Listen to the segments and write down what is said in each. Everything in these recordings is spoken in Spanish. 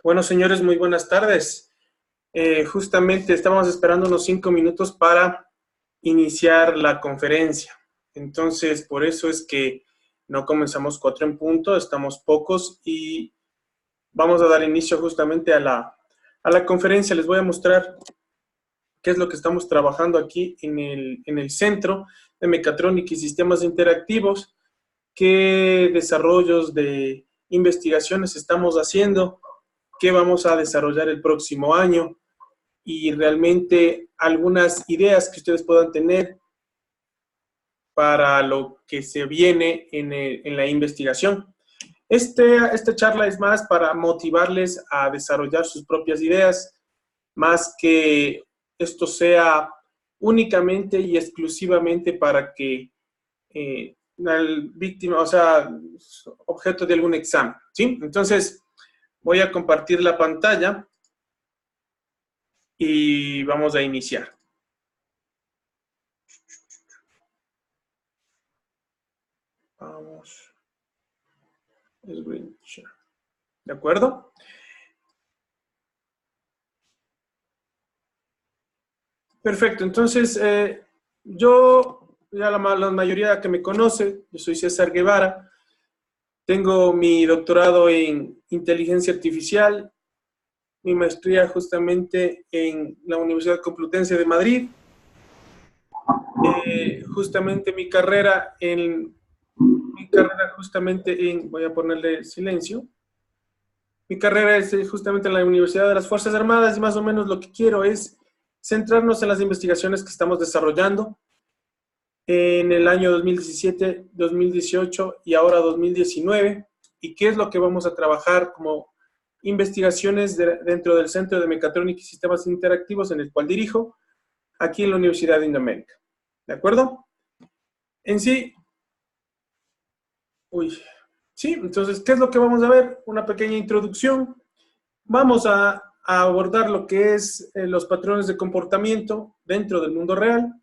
Bueno, señores, muy buenas tardes. Justamente estábamos esperando unos 5 minutos para iniciar la conferencia. Entonces, por eso es que no comenzamos 4 en punto, estamos pocos y vamos a dar inicio justamente a la conferencia. Les voy a mostrar qué es lo que estamos trabajando aquí en el Centro de Mecatrónica y Sistemas Interactivos, qué desarrollos de investigaciones estamos haciendo, qué vamos a desarrollar el próximo año y realmente algunas ideas que ustedes puedan tener para lo que se viene en la investigación. Esta charla es más para motivarles a desarrollar sus propias ideas, más que esto sea únicamente y exclusivamente para que el víctima, o sea, objeto de algún examen, ¿sí? Entonces, voy a compartir la pantalla y vamos a iniciar. Vamos. ¿De acuerdo? Perfecto. Entonces, yo, ya la mayoría que me conoce, yo soy César Guevara. Tengo mi doctorado en inteligencia artificial, mi maestría justamente en la Universidad Complutense de Madrid. Justamente mi carrera justamente voy a ponerle silencio. Mi carrera es justamente en la Universidad de las Fuerzas Armadas y más o menos lo que quiero es centrarnos en las investigaciones que estamos desarrollando en el año 2017, 2018 y ahora 2019 y qué es lo que vamos a trabajar como investigaciones dentro del Centro de Mecatrónica y Sistemas Interactivos en el cual dirijo aquí en la Universidad de Indoamérica. ¿De acuerdo? En sí, sí, entonces, ¿qué es lo que vamos a ver? Una pequeña introducción. Vamos a abordar lo que es los patrones de comportamiento dentro del mundo real.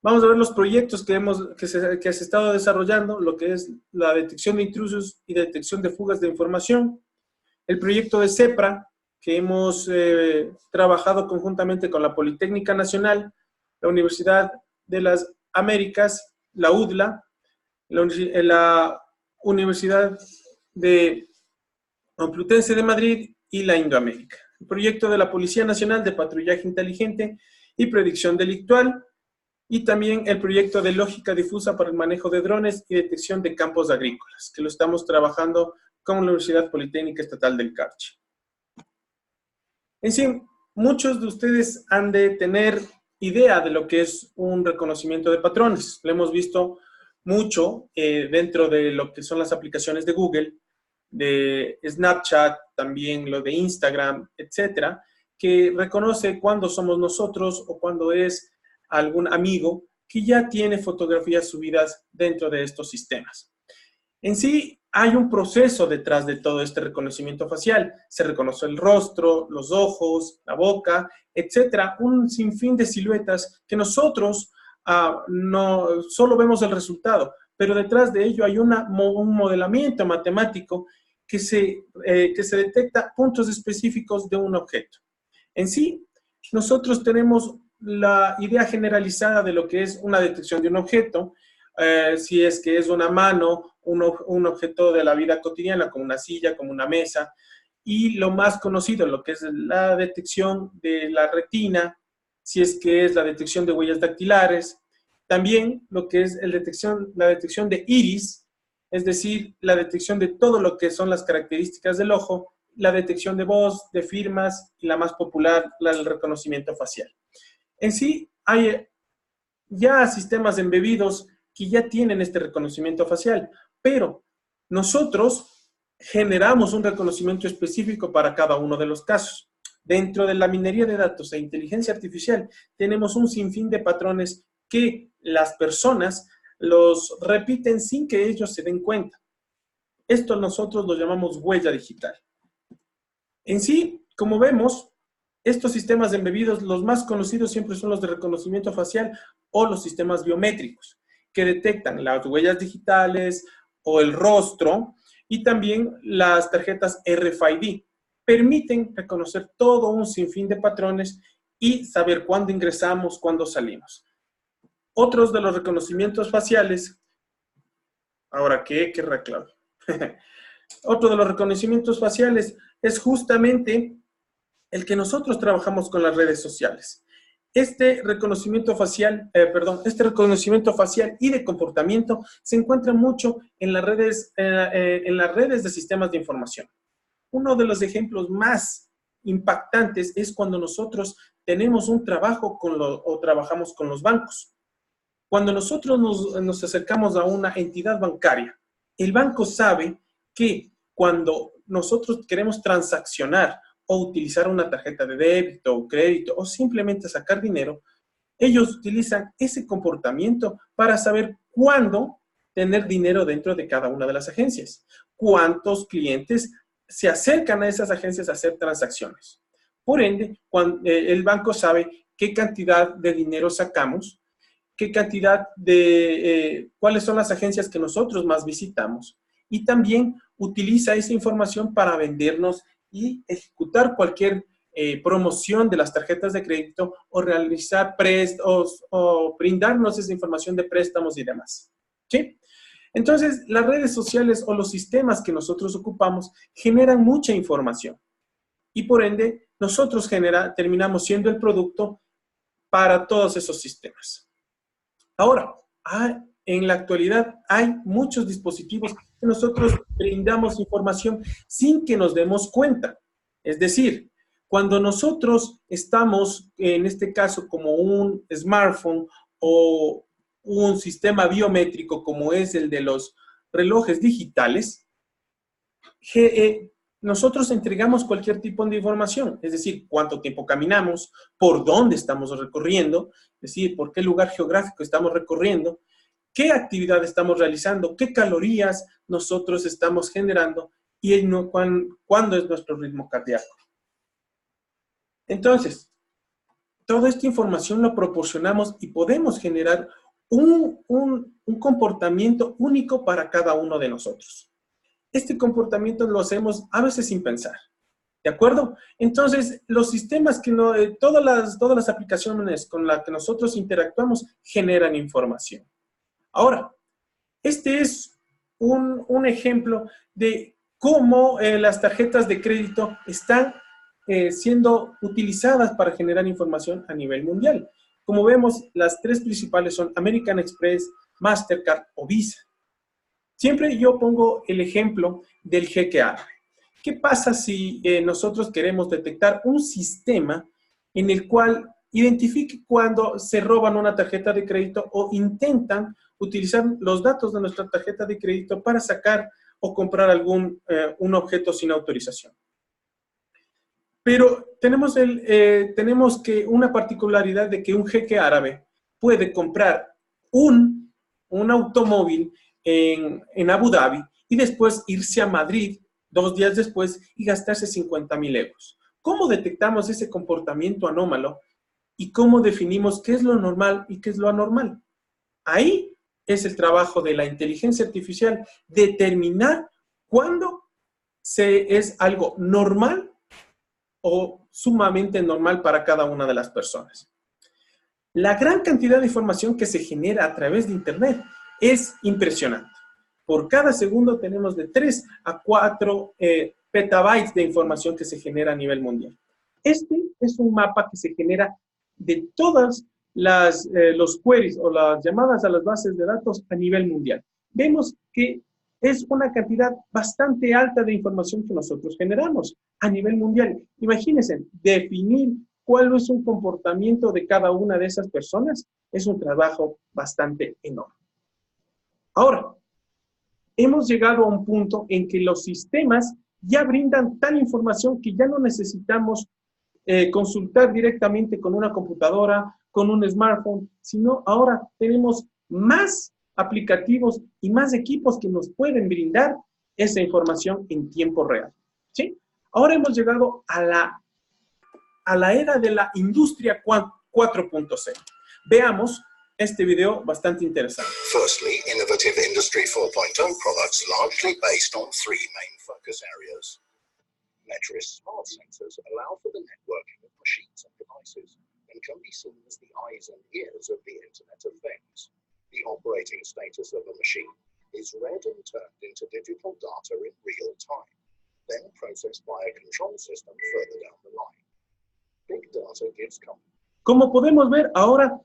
Vamos a ver los proyectos que se ha estado desarrollando, lo que es la detección de intrusos y detección de fugas de información. El proyecto de CEPRA, que hemos trabajado conjuntamente con la Politécnica Nacional, la Universidad de las Américas, la UDLA, la Universidad de Complutense de Madrid y la Indoamérica. El proyecto de la Policía Nacional de Patrullaje Inteligente y Predicción Delictual, y también el proyecto de lógica difusa para el manejo de drones y detección de campos agrícolas, que lo estamos trabajando con la Universidad Politécnica Estatal del Carchi. En sí, muchos de ustedes han de tener idea de lo que es un reconocimiento de patrones. Lo hemos visto mucho dentro de lo que son las aplicaciones de Google, de Snapchat, también lo de Instagram, etcétera, que reconoce cuándo somos nosotros o cuándo es algún amigo que ya tiene fotografías subidas dentro de estos sistemas. En sí, hay un proceso detrás de todo este reconocimiento facial. Se reconoce el rostro, los ojos, la boca, etcétera, un sinfín de siluetas que nosotros no solo vemos el resultado, pero detrás de ello hay un modelamiento matemático que se detecta puntos específicos de un objeto. En sí, nosotros tenemos la idea generalizada de lo que es una detección de un objeto, si es que es una mano, un objeto de la vida cotidiana, como una silla, como una mesa, y lo más conocido, lo que es la detección de la retina, si es que es la detección de huellas dactilares, también lo que es la detección de iris, es decir, la detección de todo lo que son las características del ojo, la detección de voz, de firmas y la más popular, el reconocimiento facial. En sí, hay ya sistemas embebidos que ya tienen este reconocimiento facial, pero nosotros generamos un reconocimiento específico para cada uno de los casos. Dentro de la minería de datos e inteligencia artificial tenemos un sinfín de patrones que las personas los repiten sin que ellos se den cuenta. Esto nosotros lo llamamos huella digital. En sí, como vemos, estos sistemas embebidos, los más conocidos siempre son los de reconocimiento facial o los sistemas biométricos, que detectan las huellas digitales o el rostro y también las tarjetas RFID. permiten reconocer todo un sinfín de patrones y saber cuándo ingresamos, cuándo salimos. Otros de los reconocimientos faciales, ahora qué reclamo. Otro de los reconocimientos faciales es justamente el que nosotros trabajamos con las redes sociales. Este reconocimiento facial y de comportamiento se encuentra mucho en las redes de sistemas de información. Uno de los ejemplos más impactantes es cuando nosotros tenemos un trabajo o trabajamos con los bancos. Cuando nosotros nos acercamos a una entidad bancaria, el banco sabe que cuando nosotros queremos transaccionar o utilizar una tarjeta de débito o crédito o simplemente sacar dinero, ellos utilizan ese comportamiento para saber cuándo tener dinero dentro de cada una de las agencias, cuántos clientes se acercan a esas agencias a hacer transacciones. Por ende, el banco sabe qué cantidad de dinero sacamos, cuáles son las agencias que nosotros más visitamos, y también utiliza esa información para vendernos y ejecutar cualquier promoción de las tarjetas de crédito o realizar préstamos o brindarnos esa información de préstamos y demás. ¿Sí? Entonces, las redes sociales o los sistemas que nosotros ocupamos generan mucha información y por ende nosotros terminamos siendo el producto para todos esos sistemas. Ahora, en la actualidad hay muchos dispositivos que nosotros brindamos información sin que nos demos cuenta. Es decir, cuando nosotros estamos, en este caso, como un smartphone o un sistema biométrico como es el de los relojes digitales, nosotros entregamos cualquier tipo de información, es decir, cuánto tiempo caminamos, por dónde estamos recorriendo, es decir, por qué lugar geográfico estamos recorriendo, qué actividad estamos realizando, qué calorías nosotros estamos generando y cuándo es nuestro ritmo cardíaco. Entonces, toda esta información lo proporcionamos y podemos generar un comportamiento único para cada uno de nosotros. Este comportamiento lo hacemos a veces sin pensar, ¿de acuerdo? Entonces, los sistemas todas las aplicaciones con las que nosotros interactuamos generan información. Ahora, este es un ejemplo de cómo las tarjetas de crédito están siendo utilizadas para generar información a nivel mundial. Como vemos, las tres principales son American Express, Mastercard o Visa. Siempre yo pongo el ejemplo del jeque árabe. ¿Qué pasa si nosotros queremos detectar un sistema en el cual identifique cuando se roban una tarjeta de crédito o intentan utilizar los datos de nuestra tarjeta de crédito para sacar o comprar un objeto sin autorización? Pero tenemos una particularidad de que un jeque árabe puede comprar un automóvil en Abu Dhabi y después irse a Madrid 2 días después y gastarse 50.000 euros. ¿Cómo detectamos ese comportamiento anómalo y cómo definimos qué es lo normal y qué es lo anormal? Ahí es el trabajo de la inteligencia artificial, determinar cuándo es algo normal o sumamente normal para cada una de las personas. La gran cantidad de información que se genera a través de Internet es impresionante. Por cada segundo tenemos de 3 a 4 petabytes de información que se genera a nivel mundial. Este es un mapa que se genera de todas los queries o las llamadas a las bases de datos a nivel mundial. Vemos que es una cantidad bastante alta de información que nosotros generamos a nivel mundial. Imagínense, definir cuál es un comportamiento de cada una de esas personas es un trabajo bastante enorme. Ahora, hemos llegado a un punto en que los sistemas ya brindan tal información que ya no necesitamos consultar directamente con una computadora, con un smartphone, sino ahora tenemos más aplicativos y más equipos que nos pueden brindar esa información en tiempo real. ¿Sí? Ahora hemos llegado a la era de la industria 4.0. Veamos este video bastante interesante. Firstly, innovative Industry 4.0 products largely based on 3 main focus areas. Metri's smart sensors allow for the networking of machines and devices and can be seen as the eyes and ears of the Internet of Things. The operating status of a machine is read and turned into digital data in real time, then processed by a control system further down the line. Big data gives companies. Como podemos ver, ahora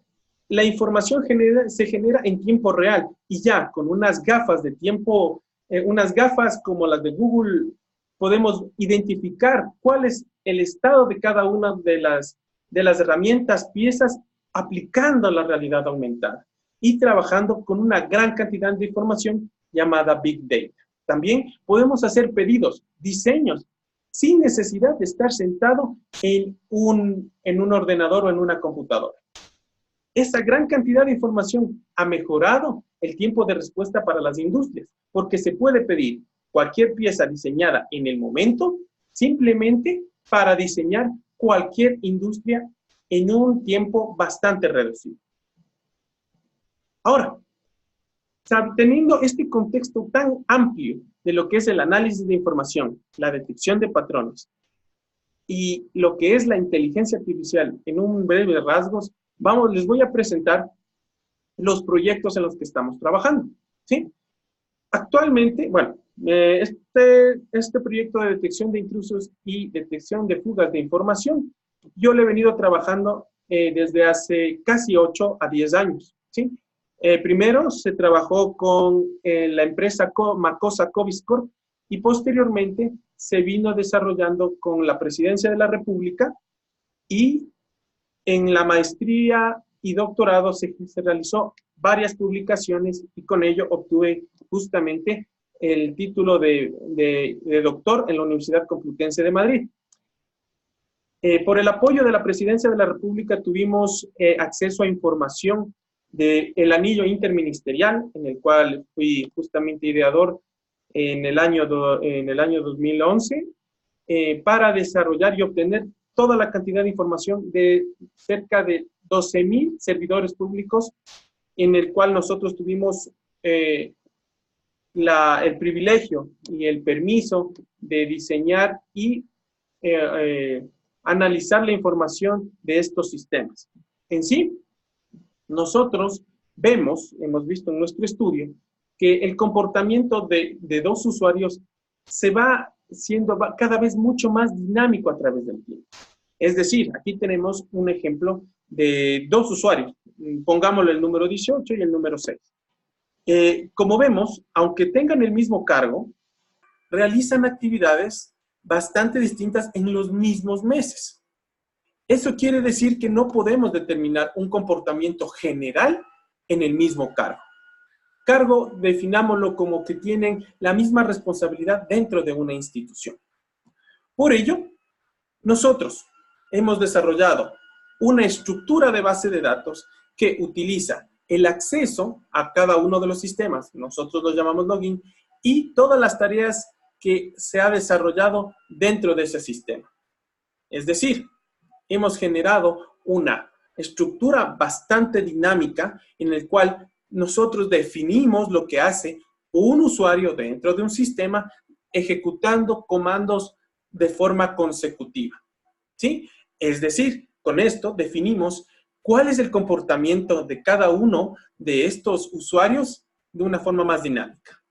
la información se genera en tiempo real y ya con unas gafas de tiempo, unas gafas como las de Google, podemos identificar cuál es el estado de cada una de las herramientas, piezas, aplicando la realidad aumentada y trabajando con una gran cantidad de información llamada Big Data. También podemos hacer pedidos, diseños, sin necesidad de estar sentado en un ordenador o en una computadora. Esa gran cantidad de información ha mejorado el tiempo de respuesta para las industrias, porque se puede pedir cualquier pieza diseñada en el momento, simplemente para diseñar cualquier industria en un tiempo bastante reducido. Ahora, teniendo este contexto tan amplio de lo que es el análisis de información, la detección de patrones y lo que es la inteligencia artificial en un breve rasgos, les voy a presentar los proyectos en los que estamos trabajando, ¿sí? Actualmente, bueno, este proyecto de detección de intrusos y detección de fugas de información, yo lo he venido trabajando desde hace casi 8 a 10 años, ¿sí? Primero se trabajó con la empresa Macosa Coviscorp y posteriormente se vino desarrollando con la Presidencia de la República y en la maestría y doctorado se realizó varias publicaciones y con ello obtuve justamente el título de doctor en la Universidad Complutense de Madrid. Por el apoyo de la Presidencia de la República tuvimos acceso a información del anillo interministerial, en el cual fui justamente ideador en el año 2011, para desarrollar y obtener toda la cantidad de información de cerca de 12,000 servidores públicos, en el cual nosotros tuvimos el privilegio y el permiso de diseñar y analizar la información de estos sistemas. En sí, nosotros hemos visto en nuestro estudio, que el comportamiento de dos usuarios se va siendo cada vez mucho más dinámico a través del tiempo. Es decir, aquí tenemos un ejemplo de dos usuarios, pongámosle el número 18 y el número 6. Como vemos, aunque tengan el mismo cargo, realizan actividades bastante distintas en los mismos meses. Eso quiere decir que no podemos determinar un comportamiento general en el mismo cargo. Cargo, definámoslo como que tienen la misma responsabilidad dentro de una institución. Por ello, nosotros hemos desarrollado una estructura de base de datos que utiliza el acceso a cada uno de los sistemas, nosotros los llamamos login, y todas las tareas que se ha desarrollado dentro de ese sistema. Es decir, hemos generado una estructura bastante dinámica en el cual nosotros definimos lo que hace un usuario dentro de un sistema ejecutando comandos de forma consecutiva, ¿sí? Es decir, con esto definimos cuál es el comportamiento de cada uno de estos usuarios de una forma más dinámica.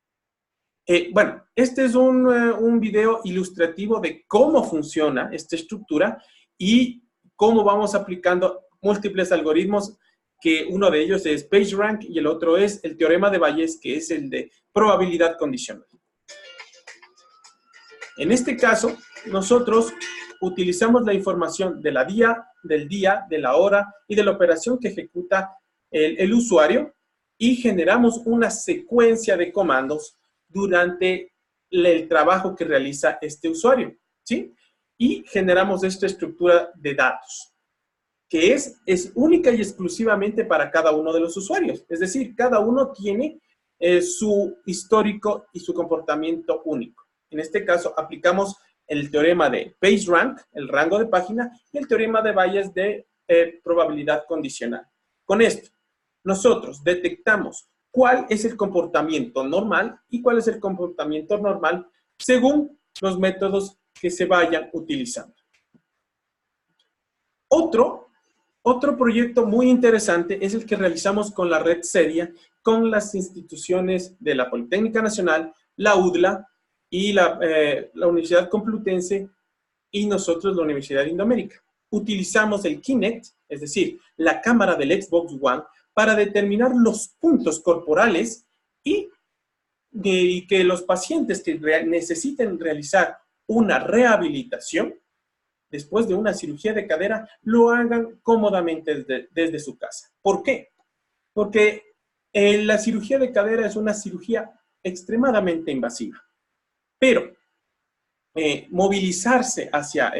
Bueno, este es un video ilustrativo de cómo funciona esta estructura y cómo vamos aplicando múltiples algoritmos, que uno de ellos es PageRank y el otro es el teorema de Bayes, que es el de probabilidad condicional. En este caso, nosotros utilizamos la información del día, de la hora y de la operación que ejecuta el usuario y generamos una secuencia de comandos durante el trabajo que realiza este usuario, ¿sí? Y generamos esta estructura de datos, que es única y exclusivamente para cada uno de los usuarios. Es decir, cada uno tiene su histórico y su comportamiento único. En este caso, aplicamos el teorema de PageRank, el rango de página, y el teorema de Bayes de probabilidad condicional. Con esto, nosotros detectamos cuál es el comportamiento normal y cuál es el comportamiento normal según los métodos que se vayan utilizando. Otro proyecto muy interesante es el que realizamos con la red seria, con las instituciones de la Politécnica Nacional, la UDLA y la Universidad Complutense y nosotros la Universidad de Indoamérica. Utilizamos el Kinect, es decir, la cámara del Xbox One, para determinar los puntos corporales y que los pacientes que necesiten realizar una rehabilitación después de una cirugía de cadera, lo hagan cómodamente desde su casa. ¿Por qué? Porque la cirugía de cadera es una cirugía extremadamente invasiva, pero movilizarse hacia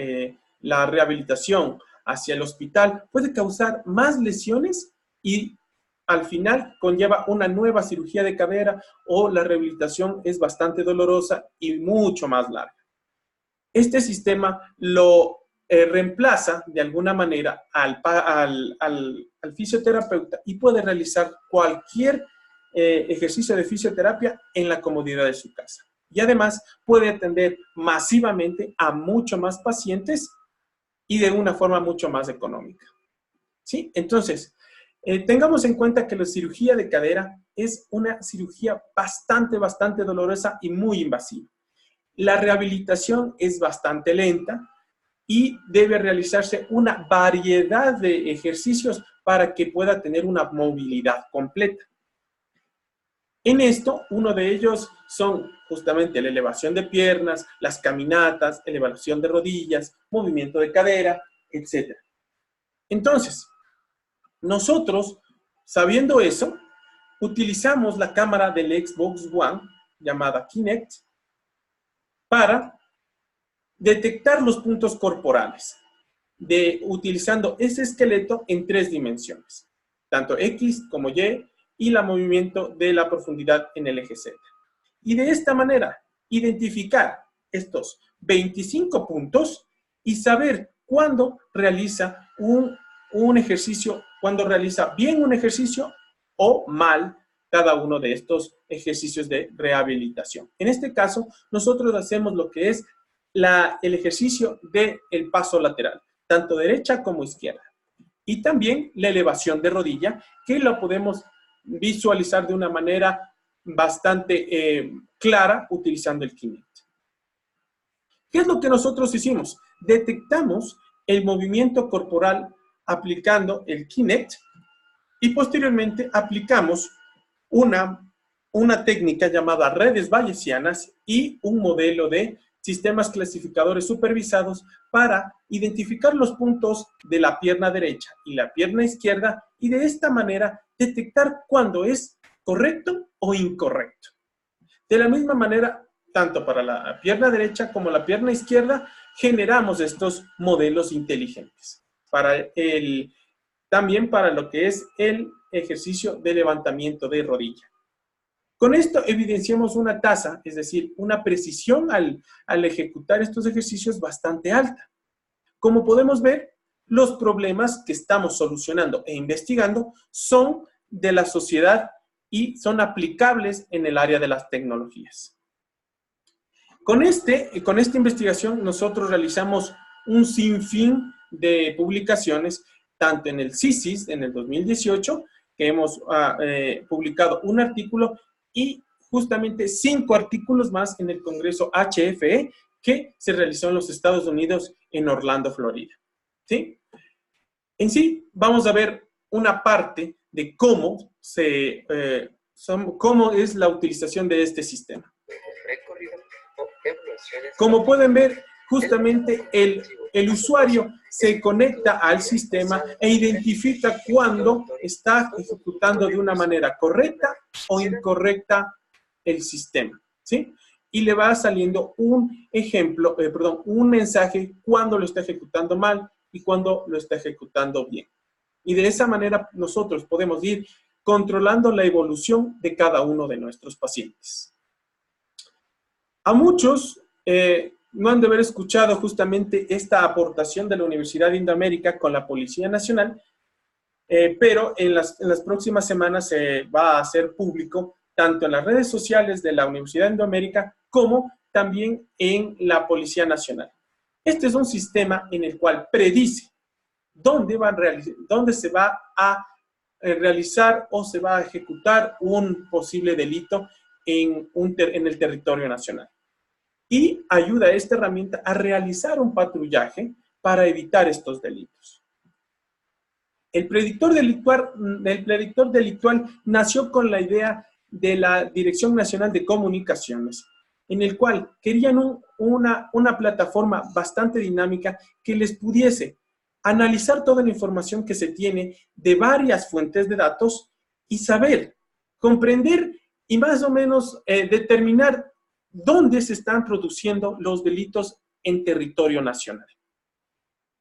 la rehabilitación, hacia el hospital, puede causar más lesiones y al final conlleva una nueva cirugía de cadera o la rehabilitación es bastante dolorosa y mucho más larga. Este sistema lo reemplaza de alguna manera al fisioterapeuta y puede realizar cualquier ejercicio de fisioterapia en la comodidad de su casa. Y además puede atender masivamente a mucho más pacientes y de una forma mucho más económica. ¿Sí? Entonces, tengamos en cuenta que la cirugía de cadera es una cirugía bastante dolorosa y muy invasiva. La rehabilitación es bastante lenta y debe realizarse una variedad de ejercicios para que pueda tener una movilidad completa. En esto, uno de ellos son justamente la elevación de piernas, las caminatas, elevación de rodillas, movimiento de cadera, etc. Entonces, nosotros, sabiendo eso, utilizamos la cámara del Xbox One, llamada Kinect, para detectar los puntos corporales, utilizando ese esqueleto en 3 dimensiones, tanto X como Y, y el movimiento de la profundidad en el eje Z. Y de esta manera, identificar estos 25 puntos y saber cuándo realiza un ejercicio, cuándo realiza bien un ejercicio o mal cada uno de estos ejercicios de rehabilitación. En este caso, nosotros hacemos lo que es el ejercicio del paso lateral, tanto derecha como izquierda. Y también la elevación de rodilla, que lo podemos visualizar de una manera bastante clara utilizando el Kinect. ¿Qué es lo que nosotros hicimos? Detectamos el movimiento corporal aplicando el Kinect y posteriormente aplicamos una técnica llamada redes bayesianas y un modelo de sistemas clasificadores supervisados para identificar los puntos de la pierna derecha y la pierna izquierda y de esta manera detectar cuándo es correcto o incorrecto. De la misma manera, tanto para la pierna derecha como la pierna izquierda, generamos estos modelos inteligentes. También para lo que es el ejercicio de levantamiento de rodilla. Con esto evidenciamos una tasa, es decir, una precisión al ejecutar estos ejercicios bastante alta. Como podemos ver, los problemas que estamos solucionando e investigando son de la sociedad y son aplicables en el área de las tecnologías. Con esta investigación nosotros realizamos un sinfín de publicaciones, tanto en el CISIS en el 2018, que hemos publicado un artículo, y justamente 5 artículos más en el Congreso HFE que se realizó en los Estados Unidos, en Orlando, Florida. ¿Sí? En sí, vamos a ver una parte de cómo es la utilización de este sistema. Como pueden ver, justamente el usuario se conecta al sistema e identifica cuándo está ejecutando de una manera correcta o incorrecta el sistema, ¿sí? Y le va saliendo un ejemplo, un mensaje cuando lo está ejecutando mal y cuando lo está ejecutando bien. Y de esa manera nosotros podemos ir controlando la evolución de cada uno de nuestros pacientes. A muchos no han de haber escuchado justamente esta aportación de la Universidad de Indoamérica con la Policía Nacional, pero en las próximas semanas se va a hacer público tanto en las redes sociales de la Universidad de Indoamérica como también en la Policía Nacional. Este es un sistema en el cual predice dónde se va a realizar o se va a ejecutar un posible delito en el territorio nacional. Y ayuda a esta herramienta a realizar un patrullaje para evitar estos delitos. El predictor delictual nació con la idea de la Dirección Nacional de Comunicaciones, en el cual querían una plataforma bastante dinámica que les pudiese analizar toda la información que se tiene de varias fuentes de datos y saber, comprender y más o menos determinar dónde se están produciendo los delitos en territorio nacional.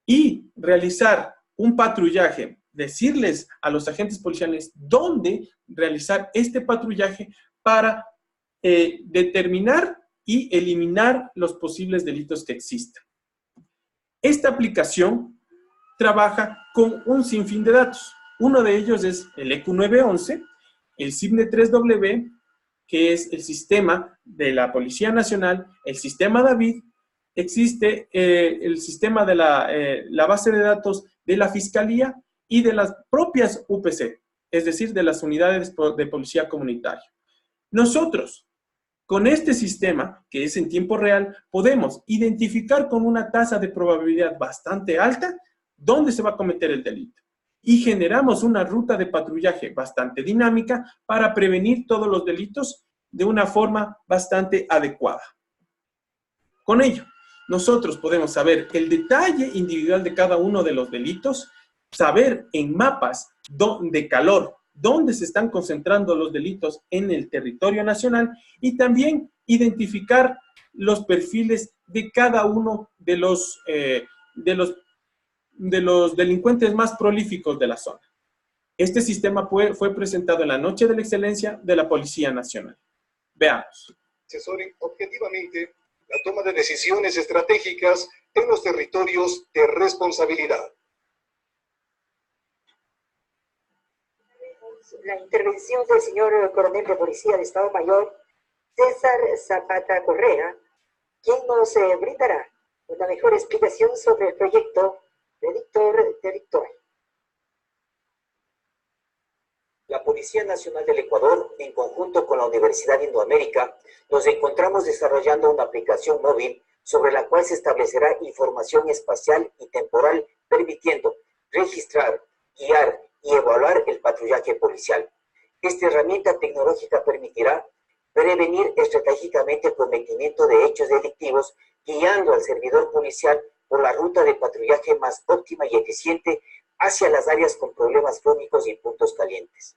Y realizar un patrullaje, decirles a los agentes policiales dónde realizar este patrullaje para determinar y eliminar los posibles delitos que existan. Esta aplicación trabaja con un sinfín de datos. Uno de ellos es el EQ911, el CIBNE3W, que es el sistema de la Policía Nacional, el sistema David, existe el sistema de la base de datos de la Fiscalía y de las propias UPC, es decir, de las unidades de policía comunitaria. Nosotros, con este sistema, que es en tiempo real, podemos identificar con una tasa de probabilidad bastante alta dónde se va a cometer el delito. Y generamos una ruta de patrullaje bastante dinámica para prevenir todos los delitos de una forma bastante adecuada. Con ello, nosotros podemos saber el detalle individual de cada uno de los delitos, saber en mapas de calor dónde se están concentrando los delitos en el territorio nacional y también identificar los perfiles de cada uno de los delincuentes más prolíficos de la zona. Este sistema fue presentado en la Noche de la Excelencia de la Policía Nacional. Veamos. Asesoren objetivamente la toma de decisiones estratégicas en los territorios de responsabilidad. La intervención del señor coronel de Policía del Estado Mayor, César Zapata Correa, quien nos brindará una mejor explicación sobre el proyecto Predictor Delictual. La Policía Nacional del Ecuador, en conjunto con la Universidad de Indoamérica, nos encontramos desarrollando una aplicación móvil sobre la cual se establecerá información espacial y temporal, permitiendo registrar, guiar y evaluar el patrullaje policial. Esta herramienta tecnológica permitirá prevenir estratégicamente el cometimiento de hechos delictivos, guiando al servidor policial por la ruta de patrullaje más óptima y eficiente hacia las áreas con problemas crónicos y puntos calientes.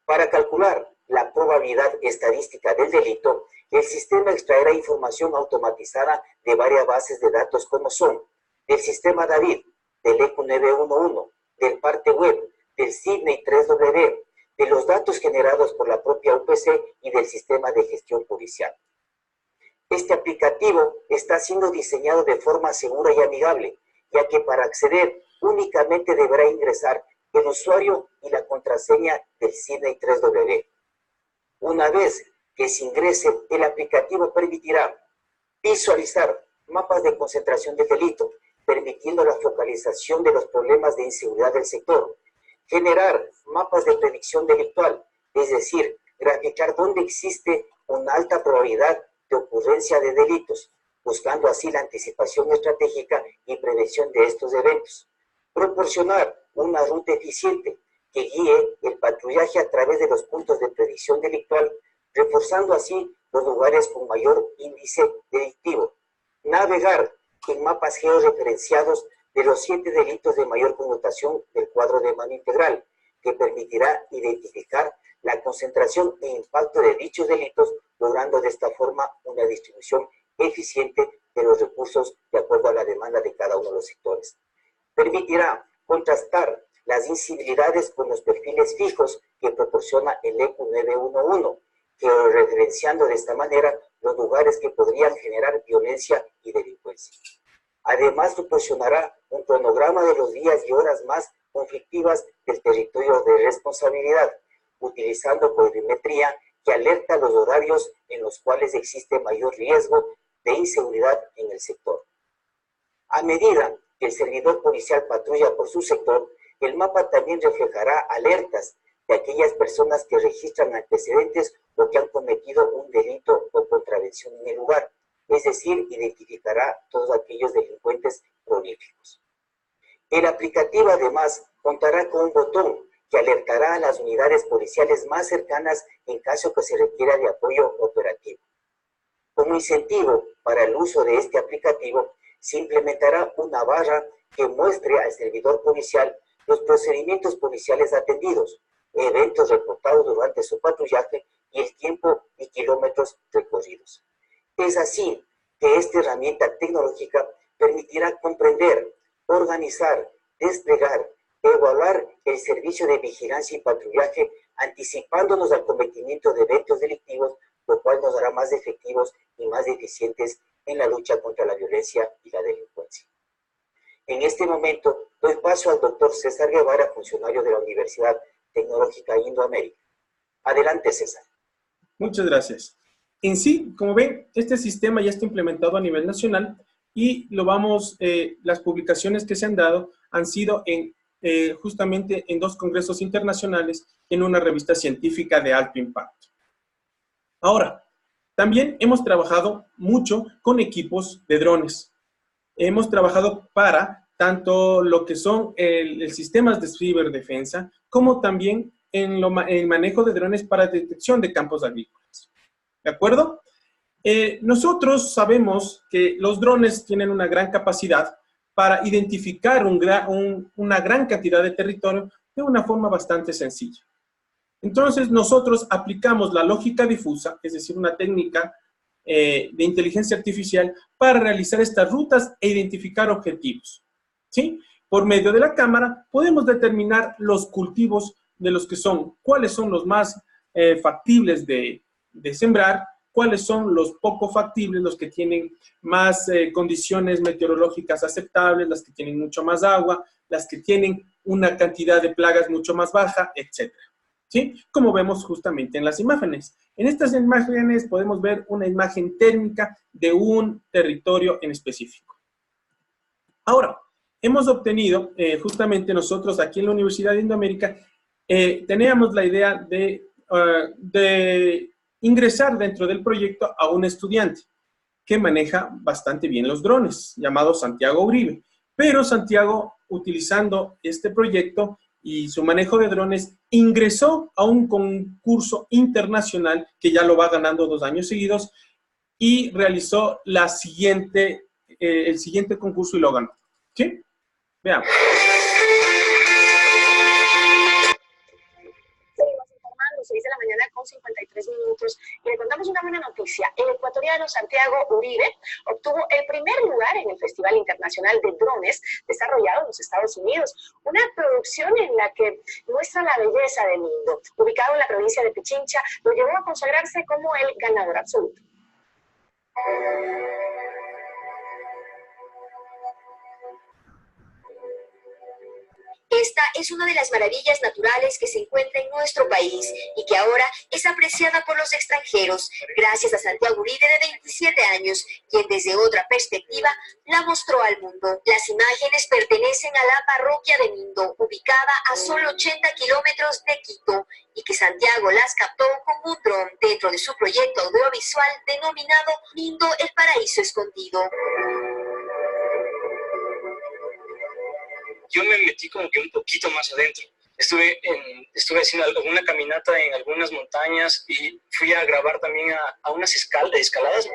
Para calcular la probabilidad estadística del delito, el sistema extraerá información automatizada de varias bases de datos como son del sistema David, del EQ911, del parte web, del CIBNE3W, de los datos generados por la propia UPC y del sistema de gestión policial. Este aplicativo está siendo diseñado de forma segura y amigable, ya que para acceder únicamente deberá ingresar el usuario y la contraseña del CIBNE3W. Una vez que se ingrese, el aplicativo permitirá visualizar mapas de concentración de delito, permitiendo la focalización de los problemas de inseguridad del sector, generar mapas de predicción delictual, es decir, graficar dónde existe una alta probabilidad de ocurrencia de delitos, buscando así la anticipación estratégica y prevención de estos eventos. Proporcionar una ruta eficiente que guíe el patrullaje a través de los puntos de predicción delictual, reforzando así los lugares con mayor índice delictivo. Navegar en mapas georreferenciados de los 7 delitos de mayor connotación del cuadro de mano integral, que permitirá identificar la concentración e impacto de dichos delitos, logrando de esta forma una distribución eficiente de los recursos de acuerdo a la demanda de cada uno de los sectores. Permitirá contrastar las incivilidades con los perfiles fijos que proporciona el EQ911, georreferenciando de esta manera los lugares que podrían generar violencia y delincuencia. Además, proporcionará un cronograma de los días y horas más conflictivas del territorio de responsabilidad, utilizando colorimetría que alerta los horarios en los cuales existe mayor riesgo de inseguridad en el sector. A medida que el servidor policial patrulla por su sector, el mapa también reflejará alertas de aquellas personas que registran antecedentes o que han cometido un delito o contravención en el lugar, es decir, identificará todos aquellos delincuentes prolíficos. El aplicativo además contará con un botón que alertará a las unidades policiales más cercanas en caso que se requiera de apoyo operativo. Como incentivo para el uso de este aplicativo, se implementará una barra que muestre al servidor policial los procedimientos policiales atendidos, eventos reportados durante su patrullaje y el tiempo y kilómetros recorridos. Es así que esta herramienta tecnológica permitirá comprender, organizar, desplegar, evaluar el servicio de vigilancia y patrullaje, anticipándonos al cometimiento de eventos delictivos, lo cual nos hará más efectivos y más eficientes en la lucha contra la violencia y la delincuencia. En este momento, doy paso al doctor César Guevara, funcionario de la Universidad Tecnológica Indoamérica. Adelante, César. Muchas gracias. En sí, como ven, este sistema ya está implementado a nivel nacional y las publicaciones que se han dado han sido justamente en 2 congresos internacionales en una revista científica de alto impacto. Ahora, también hemos trabajado mucho con equipos de drones. Hemos trabajado para tanto lo que son el sistemas de ciberdefensa, como también en el manejo de drones para detección de campos agrícolas. ¿De acuerdo? Nosotros sabemos que los drones tienen una gran capacidad para identificar una gran cantidad de territorio de una forma bastante sencilla. Entonces, nosotros aplicamos la lógica difusa, es decir, una técnica de inteligencia artificial para realizar estas rutas e identificar objetivos, ¿sí? Por medio de la cámara podemos determinar los cultivos de los que son, cuáles son los más factibles de sembrar, cuáles son los poco factibles, los que tienen más condiciones meteorológicas aceptables, las que tienen mucho más agua, las que tienen una cantidad de plagas mucho más baja, etc. ¿Sí? Como vemos justamente en las imágenes. En estas imágenes podemos ver una imagen térmica de un territorio en específico. Ahora, hemos obtenido, justamente nosotros aquí en la Universidad de Indoamérica, teníamos la idea de ingresar dentro del proyecto a un estudiante que maneja bastante bien los drones, llamado Santiago Uribe. Pero Santiago, utilizando este proyecto y su manejo de drones, ingresó a un concurso internacional que ya lo va ganando 2 años seguidos y realizó el siguiente concurso y lo ganó. ¿Sí? Veamos. Seguimos informando, 6 de la mañana con 53 minutos. Y le contamos una buena noticia. El ecuatoriano Santiago Uribe obtuvo el primer lugar en el Festival Internacional de Drones desarrollado en los Estados Unidos. Una producción en la que muestra la belleza de Mindo. Ubicado en la provincia de Pichincha, lo llevó a consagrarse como el ganador absoluto. Esta es una de las maravillas naturales que se encuentra en nuestro país y que ahora es apreciada por los extranjeros, gracias a Santiago Uribe, de 27 años, quien desde otra perspectiva la mostró al mundo. Las imágenes pertenecen a la parroquia de Mindo, ubicada a solo 80 kilómetros de Quito, y que Santiago las captó con un dron dentro de su proyecto audiovisual denominado Mindo, el paraíso escondido. Yo me metí como que un poquito más adentro. Estuve haciendo alguna caminata en algunas montañas y fui a grabar también a unas escaladas.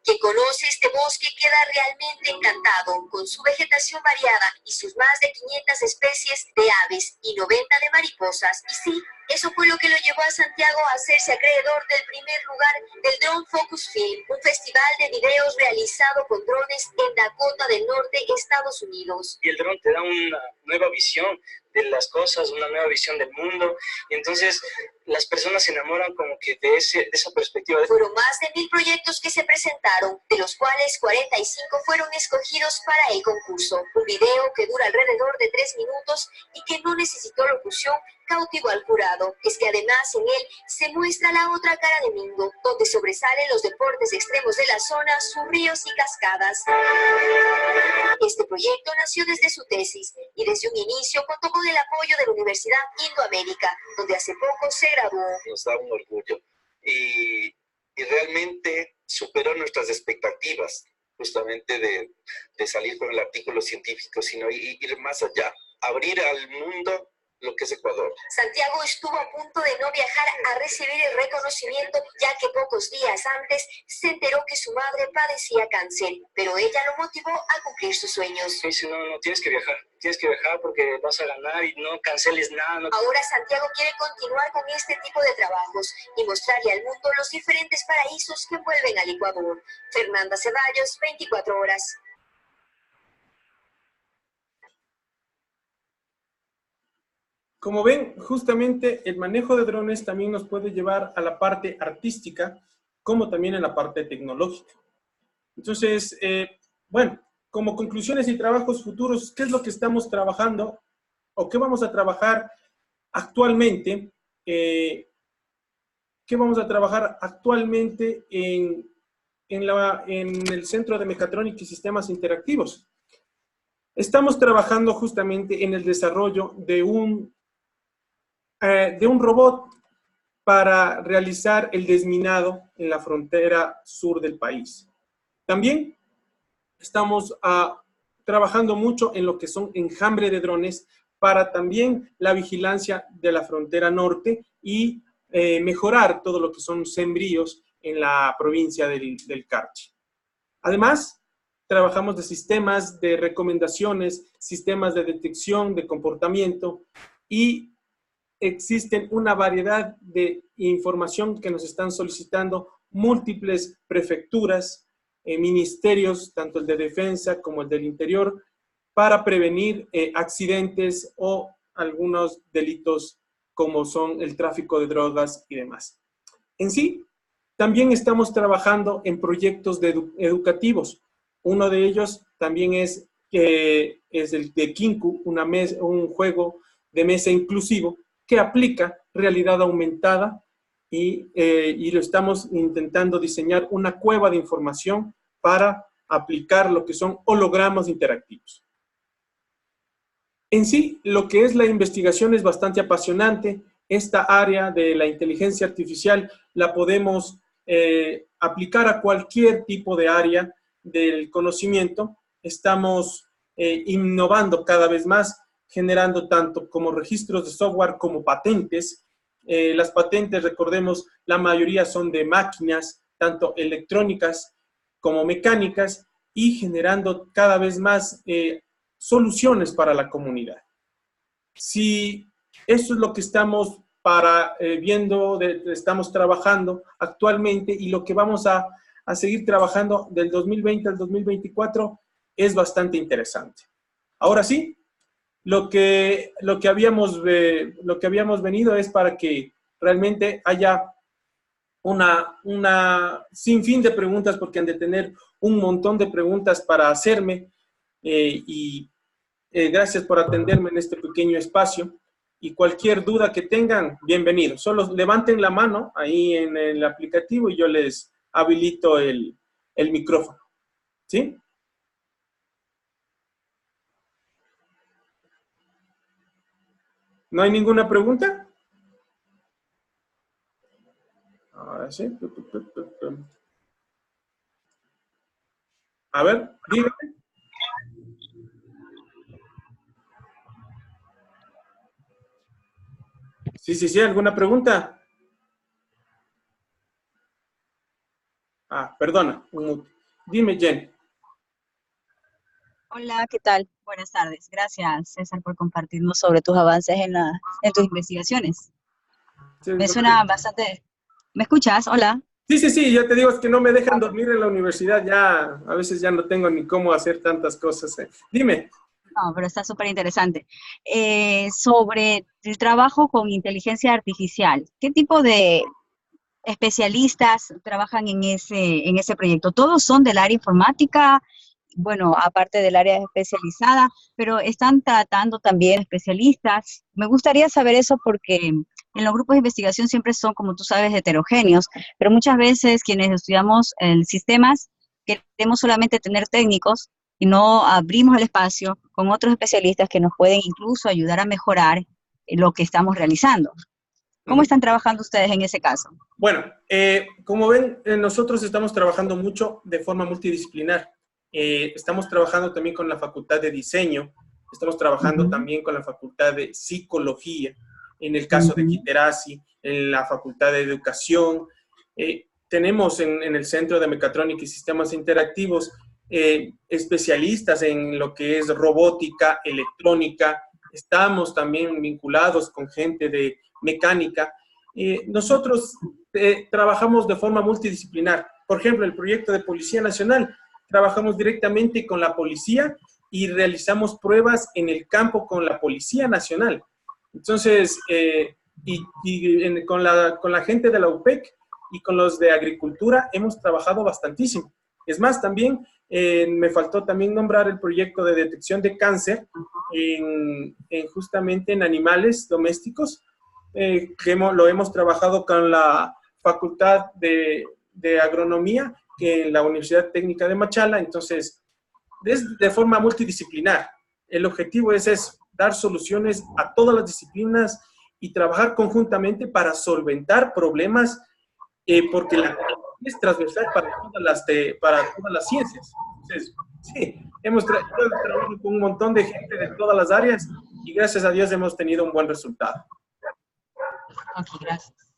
Quien conoce este bosque queda realmente encantado con su vegetación variada y sus más de 500 especies de aves y 90 de mariposas. Y sí, eso fue lo que lo llevó a Santiago a hacerse acreedor del primer lugar del Drone Focus Film, un festival de videos realizado con drones en Dakota del Norte, Estados Unidos. Y el dron te da una nueva visión de las cosas, una nueva visión del mundo, y entonces las personas se enamoran como que de esa perspectiva. Fueron más de 1000 proyectos que se presentaron, de los cuales 45 fueron escogidos para el concurso. Un video que dura alrededor de 3 minutos y que no necesitó locución cautivó al jurado. Es que además en él se muestra la otra cara de Mingo, donde sobresalen los deportes extremos de la zona, sus ríos y cascadas. Este proyecto nació desde su tesis y desde un inicio contó con el apoyo de la Universidad Indoamérica, donde hace poco se graduó. Nos da un orgullo y realmente superó nuestras expectativas, justamente de salir con el artículo científico, sino ir más allá, abrir al mundo lo que es Ecuador. Santiago estuvo a punto de no viajar a recibir el reconocimiento, ya que pocos días antes se enteró que su madre padecía cáncer, pero ella lo motivó a cumplir sus sueños. Me dice, no, tienes que viajar porque vas a ganar y no canceles nada. No. Ahora Santiago quiere continuar con este tipo de trabajos y mostrarle al mundo los diferentes paraísos que envuelven al Ecuador. Fernanda Ceballos, 24 horas. Como ven, justamente el manejo de drones también nos puede llevar a la parte artística, como también en la parte tecnológica. Entonces, bueno, como conclusiones y trabajos futuros, ¿qué es lo que estamos trabajando o qué vamos a trabajar actualmente? ¿Qué vamos a trabajar actualmente en el Centro de Mecatrónica y Sistemas Interactivos? Estamos trabajando justamente en el desarrollo de un robot para realizar el desminado en la frontera sur del país. También estamos trabajando mucho en lo que son enjambre de drones para también la vigilancia de la frontera norte y mejorar todo lo que son sembríos en la provincia del Carchi. Además, trabajamos de sistemas de recomendaciones, sistemas de detección de comportamiento y existen una variedad de información que nos están solicitando múltiples prefecturas, ministerios, tanto el de defensa como el del interior, para prevenir accidentes o algunos delitos como son el tráfico de drogas y demás. En sí, también estamos trabajando en proyectos educativos. Uno de ellos también es el de Kinku, un juego de mesa inclusivo, que aplica realidad aumentada y lo estamos intentando diseñar una cueva de información para aplicar lo que son hologramas interactivos. En sí, lo que es la investigación es bastante apasionante. Esta área de la inteligencia artificial la podemos aplicar a cualquier tipo de área del conocimiento. Estamos innovando cada vez más, generando tanto como registros de software como patentes. Las patentes, recordemos, la mayoría son de máquinas, tanto electrónicas como mecánicas, y generando cada vez más soluciones para la comunidad. Si eso es lo que estamos estamos trabajando actualmente y lo que vamos a seguir trabajando del 2020 al 2024 es bastante interesante. Ahora sí, lo que habíamos venido es para que realmente haya una sinfín de preguntas, porque han de tener un montón de preguntas para hacerme, gracias por atenderme en este pequeño espacio, y cualquier duda que tengan, bienvenidos. Solo levanten la mano ahí en el aplicativo y yo les habilito el micrófono, ¿sí? ¿No hay ninguna pregunta? Ahora sí. A ver, dígame. Sí, ¿alguna pregunta? Perdona. Dime, Jen. Hola, ¿qué tal? Buenas tardes. Gracias, César, por compartirnos sobre tus avances en tus investigaciones. Sí, Me suena bastante... ¿Me escuchas? Hola. Sí, ya te digo, es que no me dejan dormir en la universidad, ya a veces ya no tengo ni cómo hacer tantas cosas. Dime. No, pero está súper interesante. Sobre el trabajo con inteligencia artificial, ¿qué tipo de especialistas trabajan en ese proyecto? ¿Todos son del área informática bueno, aparte del área especializada, pero están tratando también especialistas. Me gustaría saber eso porque en los grupos de investigación siempre son, como tú sabes, heterogéneos, pero muchas veces quienes estudiamos el sistemas queremos solamente tener técnicos y no abrimos el espacio con otros especialistas que nos pueden incluso ayudar a mejorar lo que estamos realizando. ¿Cómo están trabajando ustedes en ese caso? Bueno, como ven, nosotros estamos trabajando mucho de forma multidisciplinar. Estamos trabajando también con la Facultad de Diseño, estamos trabajando también con la Facultad de Psicología, en el caso de Kiterasi, en la Facultad de Educación. Tenemos en el Centro de Mecatrónica y Sistemas Interactivos especialistas en lo que es robótica, electrónica. Estamos también vinculados con gente de mecánica. Nosotros trabajamos de forma multidisciplinar. Por ejemplo, el proyecto de Policía Nacional, trabajamos directamente con la policía y realizamos pruebas en el campo con la Policía Nacional. Entonces, con la gente de la UPEC y con los de Agricultura hemos trabajado bastantísimo. Es más, también me faltó también nombrar el proyecto de detección de cáncer justamente en animales domésticos, que lo hemos trabajado con la Facultad de Agronomía, que en la Universidad Técnica de Machala. Entonces, es de forma multidisciplinar. El objetivo es eso, dar soluciones a todas las disciplinas y trabajar conjuntamente para solventar problemas, porque la es transversal para todas las ciencias. Entonces, sí, hemos trabajado con un montón de gente de todas las áreas y gracias a Dios hemos tenido un buen resultado. Ok, gracias.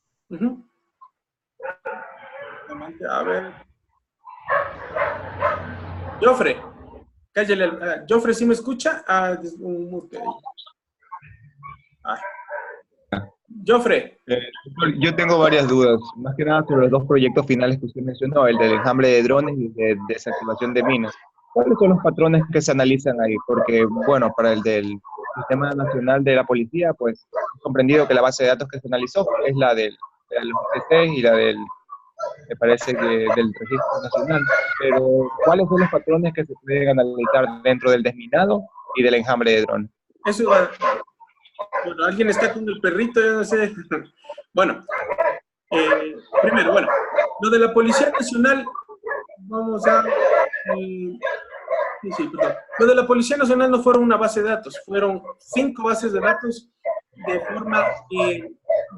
A ver. Jofre, cállale. Jofre, ¿sí me escucha? Un mute ahí. Jofre. Yo tengo varias dudas, más que nada sobre los dos proyectos finales que usted mencionó, el del enjambre de drones y de desactivación de minas. ¿Cuáles son los patrones que se analizan ahí? Porque, bueno, para el del Sistema Nacional de la Policía, pues he comprendido que la base de datos que se analizó es la de los TC y la me parece que del Registro Nacional. Pero, ¿cuáles son los patrones que se pueden analizar dentro del desminado y del enjambre de drones? Eso igual. Bueno, alguien está con el perrito, yo no sé. Bueno, primero, bueno, lo de la Policía Nacional, vamos a... perdón. Lo de la Policía Nacional no fueron una base de datos, fueron 5 bases de datos de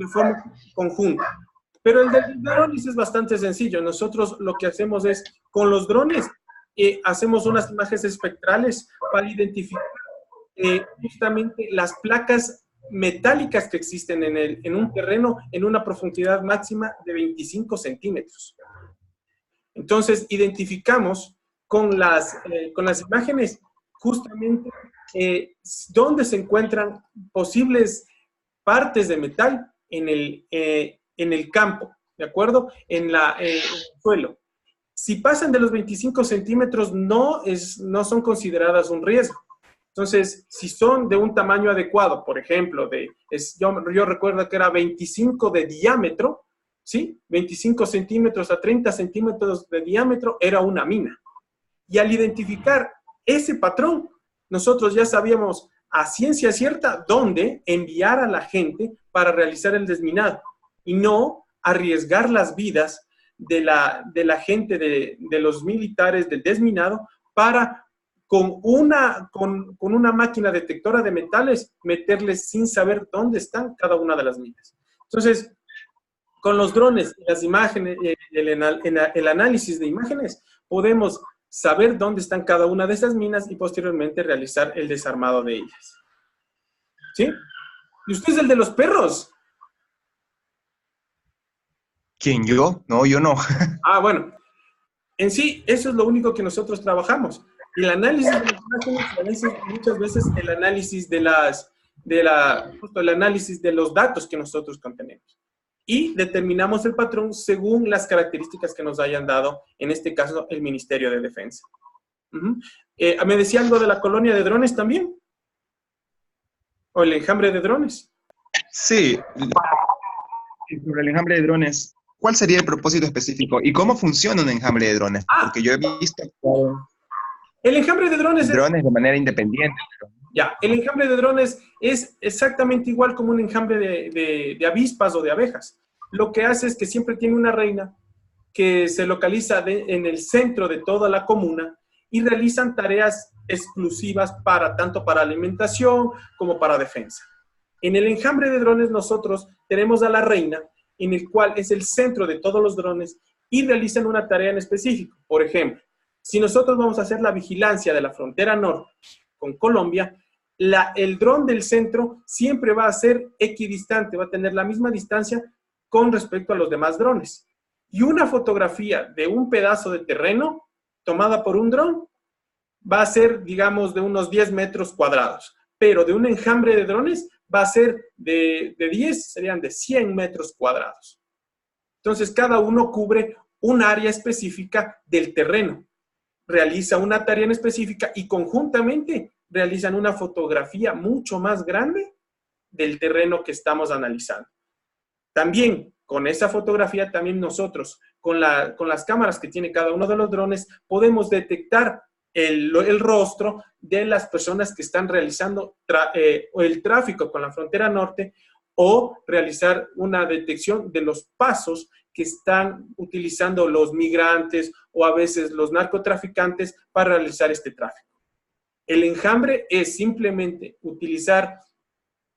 forma conjunta. Pero el del drones es bastante sencillo. Nosotros lo que hacemos es, con los drones, hacemos unas imágenes espectrales para identificar justamente las placas metálicas que existen en un terreno en una profundidad máxima de 25 centímetros. Entonces, identificamos con las imágenes justamente dónde se encuentran posibles partes de metal en el campo, ¿de acuerdo? En el suelo. Si pasan de los 25 centímetros, no son consideradas un riesgo. Entonces, si son de un tamaño adecuado, por ejemplo, yo recuerdo que era 25 de diámetro, ¿sí? 25 centímetros a 30 centímetros de diámetro era una mina. Y al identificar ese patrón, nosotros ya sabíamos a ciencia cierta dónde enviar a la gente para realizar el desminado y no arriesgar las vidas de la gente, de los militares del desminado, para con una máquina detectora de metales meterles sin saber dónde están cada una de las minas. Entonces, con los drones, las imágenes, el análisis de imágenes, podemos saber dónde están cada una de esas minas y posteriormente realizar el desarmado de ellas. ¿Sí? ¿Y usted es el de los perros? ¿Quién, yo? No, yo no. Bueno. En sí, eso es lo único que nosotros trabajamos. El análisis de las imágenes, muchas veces el análisis el análisis de los datos que nosotros contenemos. Y determinamos el patrón según las características que nos hayan dado, en este caso, el Ministerio de Defensa. ¿Me decía algo de la colonia de drones también? ¿O el enjambre de drones? Sí, sobre el enjambre de drones, ¿cuál sería el propósito específico? ¿Y cómo funciona un enjambre de drones? Porque yo he visto... El enjambre de drones Drones de manera independiente. Pero... Ya, el enjambre de drones es exactamente igual como un enjambre de avispas o de abejas. Lo que hace es que siempre tiene una reina que se localiza en el centro de toda la comuna y realizan tareas exclusivas tanto para alimentación como para defensa. En el enjambre de drones nosotros tenemos a la reina, en el cual es el centro de todos los drones y realizan una tarea en específico. Por ejemplo, si nosotros vamos a hacer la vigilancia de la frontera norte con Colombia, el dron del centro siempre va a ser equidistante, va a tener la misma distancia con respecto a los demás drones. Y una fotografía de un pedazo de terreno tomada por un dron va a ser, digamos, de unos 10 metros cuadrados, pero de un enjambre de drones va a ser de 10, serían de 100 metros cuadrados. Entonces, cada uno cubre un área específica del terreno, realiza una tarea en específica y conjuntamente realizan una fotografía mucho más grande del terreno que estamos analizando. También, con esa fotografía, también nosotros, con las cámaras que tiene cada uno de los drones, podemos detectar el rostro de las personas que están realizando el tráfico con la frontera norte o realizar una detección de los pasos que están utilizando los migrantes o a veces los narcotraficantes para realizar este tráfico. El enjambre es simplemente utilizar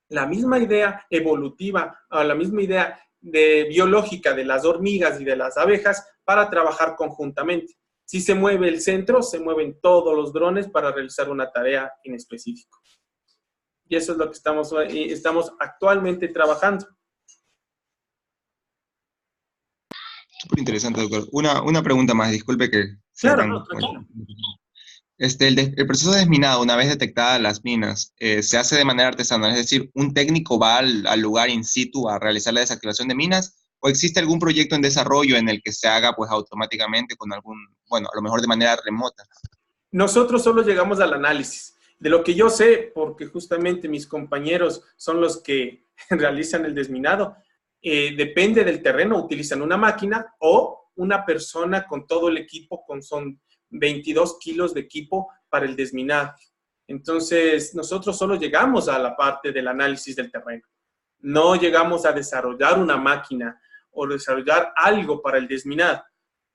la misma idea evolutiva o la misma idea biológica de las hormigas y de las abejas para trabajar conjuntamente. Si se mueve el centro, se mueven todos los drones para realizar una tarea en específico. Y eso es lo que estamos actualmente trabajando. Súper interesante, doctor. Una pregunta más, disculpe que... Claro, no, tranquilo. El proceso de desminado, una vez detectadas las minas, se hace de manera artesanal, es decir, ¿un técnico va al lugar in situ a realizar la desactivación de minas? ¿O existe algún proyecto en desarrollo en el que se haga pues automáticamente con algún, bueno, a lo mejor de manera remota? Nosotros solo llegamos al análisis. De lo que yo sé, porque justamente mis compañeros son los que realizan el desminado, depende del terreno, utilizan una máquina o una persona con todo el equipo, son 22 kilos de equipo para el desminado. Entonces, nosotros solo llegamos a la parte del análisis del terreno. No llegamos a desarrollar una máquina o desarrollar algo para el desminado.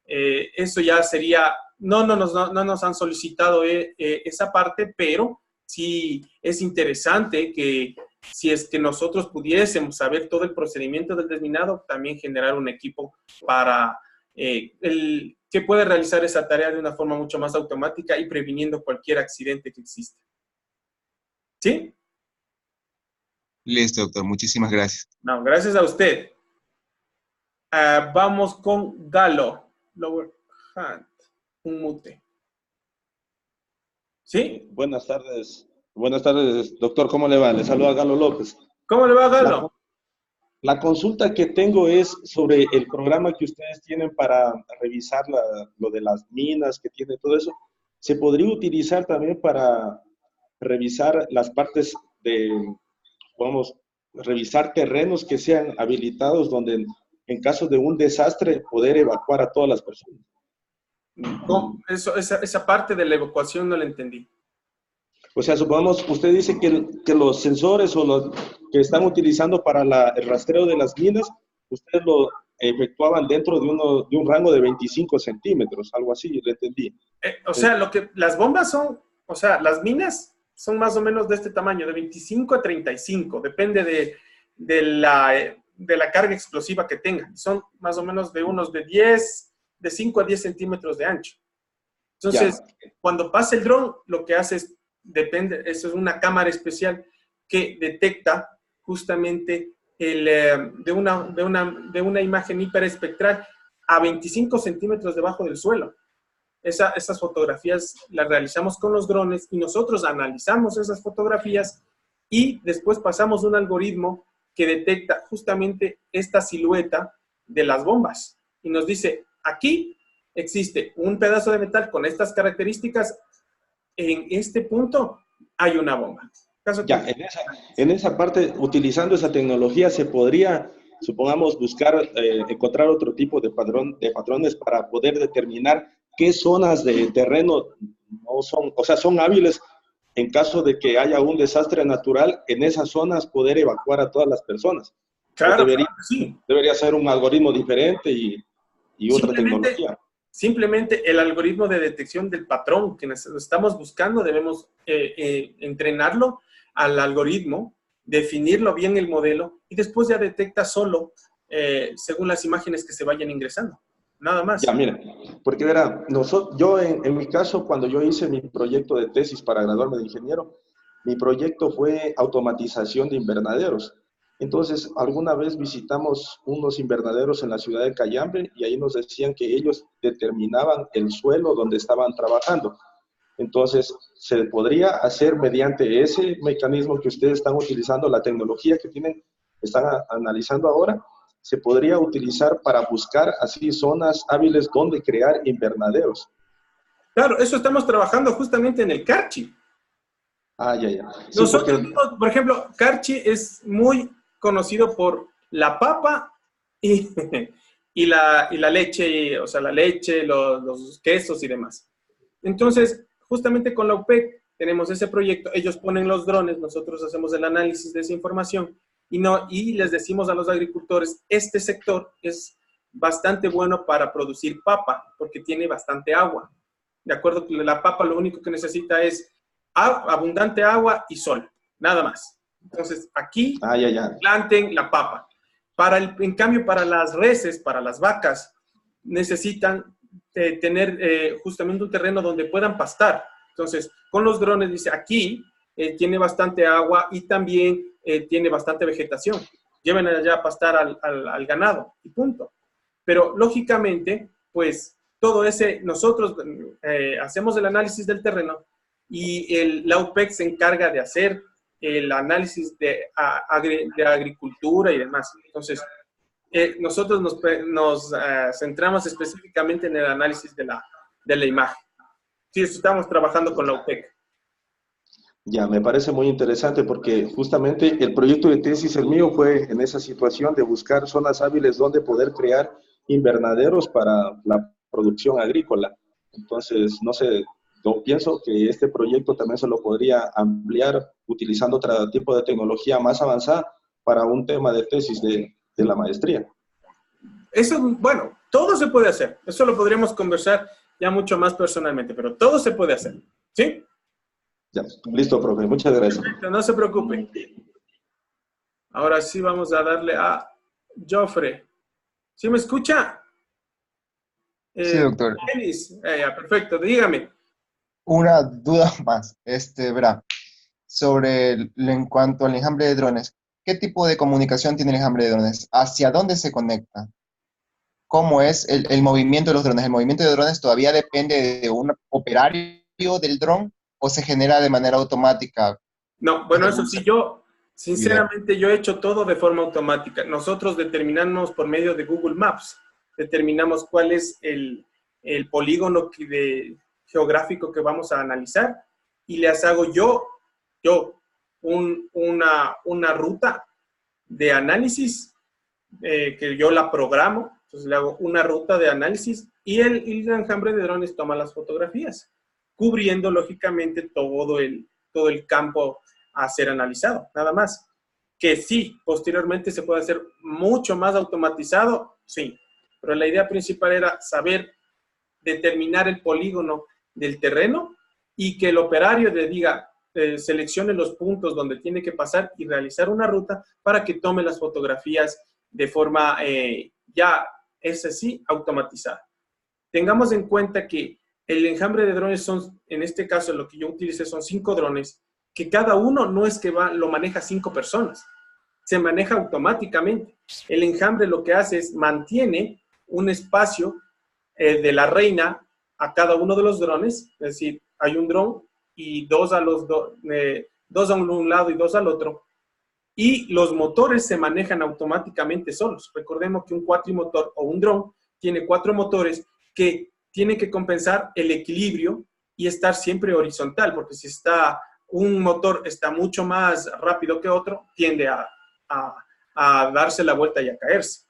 Eso ya sería, no nos han solicitado esa parte, pero sí es interesante que si es que nosotros pudiésemos saber todo el procedimiento del desminado, también generar un equipo para que pueda realizar esa tarea de una forma mucho más automática y previniendo cualquier accidente que exista. ¿Sí? Listo, doctor. Muchísimas gracias. No, gracias a usted. Vamos con Galo. Lower hand. Un mute. ¿Sí? Buenas tardes. Buenas tardes, doctor. ¿Cómo le va? Le saluda Galo López. ¿Cómo le va, Galo? La consulta que tengo es sobre el programa que ustedes tienen para revisar lo de las minas que tiene todo eso. ¿Se podría utilizar también para revisar las partes revisar terrenos que sean habilitados donde en caso de un desastre poder evacuar a todas las personas? No, esa parte de la evacuación no la entendí. O sea, supongamos, usted dice que los sensores o los que están utilizando para el rastreo de las minas, ustedes lo efectuaban dentro de un rango de 25 centímetros, algo así, le entendí. Las bombas son, las minas son más o menos de este tamaño, de 25 a 35, depende de la carga explosiva que tengan. Son más o menos de 5 a 10 centímetros de ancho. Entonces, cuando pasa el dron, lo que hace es, eso es una cámara especial que detecta justamente de una imagen hiperespectral a 25 centímetros debajo del suelo. Esas fotografías las realizamos con los drones y nosotros analizamos esas fotografías y después pasamos un algoritmo que detecta justamente esta silueta de las bombas y nos dice, aquí existe un pedazo de metal con estas características, en este punto hay una bomba. Ya, en esa parte, utilizando esa tecnología, se podría, supongamos, encontrar otro tipo de patrones para poder determinar qué zonas de terreno no son, o sea, son hábiles en caso de que haya un desastre natural, en esas zonas poder evacuar a todas las personas. Claro, debería, claro que sí. Debería ser un algoritmo diferente y otra Simplemente, tecnología. simplemente el algoritmo de detección del patrón que estamos buscando, debemos entrenarlo al algoritmo, definirlo bien el modelo y después ya detecta solo según las imágenes que se vayan ingresando. Nada más. Ya, mira, porque verá, yo en mi caso, cuando yo hice mi proyecto de tesis para graduarme de ingeniero, mi proyecto fue automatización de invernaderos. Entonces, alguna vez visitamos unos invernaderos en la ciudad de Cayambe y ahí nos decían que ellos determinaban el suelo donde estaban trabajando. Entonces, se podría hacer mediante ese mecanismo que ustedes están utilizando, la tecnología que están analizando ahora, se podría utilizar para buscar así zonas hábiles donde crear invernaderos. Claro, eso estamos trabajando justamente en el Carchi. Ah, ya. Sí, Nosotros, por ejemplo, Carchi es muy conocido por la papa y, y la leche, o sea, la leche, los quesos y demás. Entonces, justamente con la UPEC tenemos ese proyecto, ellos ponen los drones, nosotros hacemos el análisis de esa información y les decimos a los agricultores, este sector es bastante bueno para producir papa, porque tiene bastante agua. De acuerdo, la papa lo único que necesita es abundante agua y sol, nada más. Entonces, aquí planten la papa. En cambio, para las reses, para las vacas, necesitan tener justamente un terreno donde puedan pastar. Entonces, con los drones, dice, aquí tiene bastante agua y también tiene bastante vegetación. Lleven allá a pastar al ganado y punto. Pero, lógicamente, pues, todo ese, nosotros hacemos el análisis del terreno y la UPEC se encarga de hacer el análisis de agricultura y demás. Entonces, nosotros nos centramos específicamente en el análisis de la imagen. Sí, estamos trabajando con la UPEC. Ya, me parece muy interesante porque justamente el proyecto de tesis, el mío, fue en esa situación de buscar zonas hábiles donde poder crear invernaderos para la producción agrícola. Entonces, no sé, yo pienso que este proyecto también se lo podría ampliar utilizando otro tipo de tecnología más avanzada para un tema de tesis de la maestría. Eso, bueno, todo se puede hacer. Eso lo podríamos conversar ya mucho más personalmente, pero todo se puede hacer. ¿Sí? Ya, listo, profe. Muchas gracias. Perfecto, no se preocupe. Ahora sí vamos a darle a Joffre. ¿Sí me escucha? Sí, doctor. Perfecto, dígame. Una duda más, verá, en cuanto al enjambre de drones, ¿qué tipo de comunicación tiene el enjambre de drones? ¿Hacia dónde se conecta? ¿Cómo es el movimiento de los drones? ¿El movimiento de drones todavía depende de un operario del dron o se genera de manera automática? No, bueno, eso sí, sinceramente, yo he hecho todo de forma automática. Nosotros determinamos por medio de Google Maps, determinamos cuál es el polígono geográfico que vamos a analizar y les hago yo una ruta de análisis que yo la programo. Entonces le hago una ruta de análisis y el enjambre de drones toma las fotografías, cubriendo lógicamente todo el campo a ser analizado, nada más. Que sí, posteriormente se puede hacer mucho más automatizado, sí, pero la idea principal era saber determinar el polígono del terreno y que el operario le diga, seleccione los puntos donde tiene que pasar y realizar una ruta para que tome las fotografías de forma esa sí, automatizada. Tengamos en cuenta que el enjambre de drones son, en este caso lo que yo utilicé son 5 drones, que cada uno no es que lo maneja 5 personas, se maneja automáticamente. El enjambre lo que hace es mantiene un espacio de la reina a cada uno de los drones, es decir, hay un dron y dos a un lado y 2 al otro, y los motores se manejan automáticamente solos. Recordemos que un cuatrimotor o un dron tiene 4 motores que tienen que compensar el equilibrio y estar siempre horizontal, porque si un motor está mucho más rápido que otro, tiende a darse la vuelta y a caerse.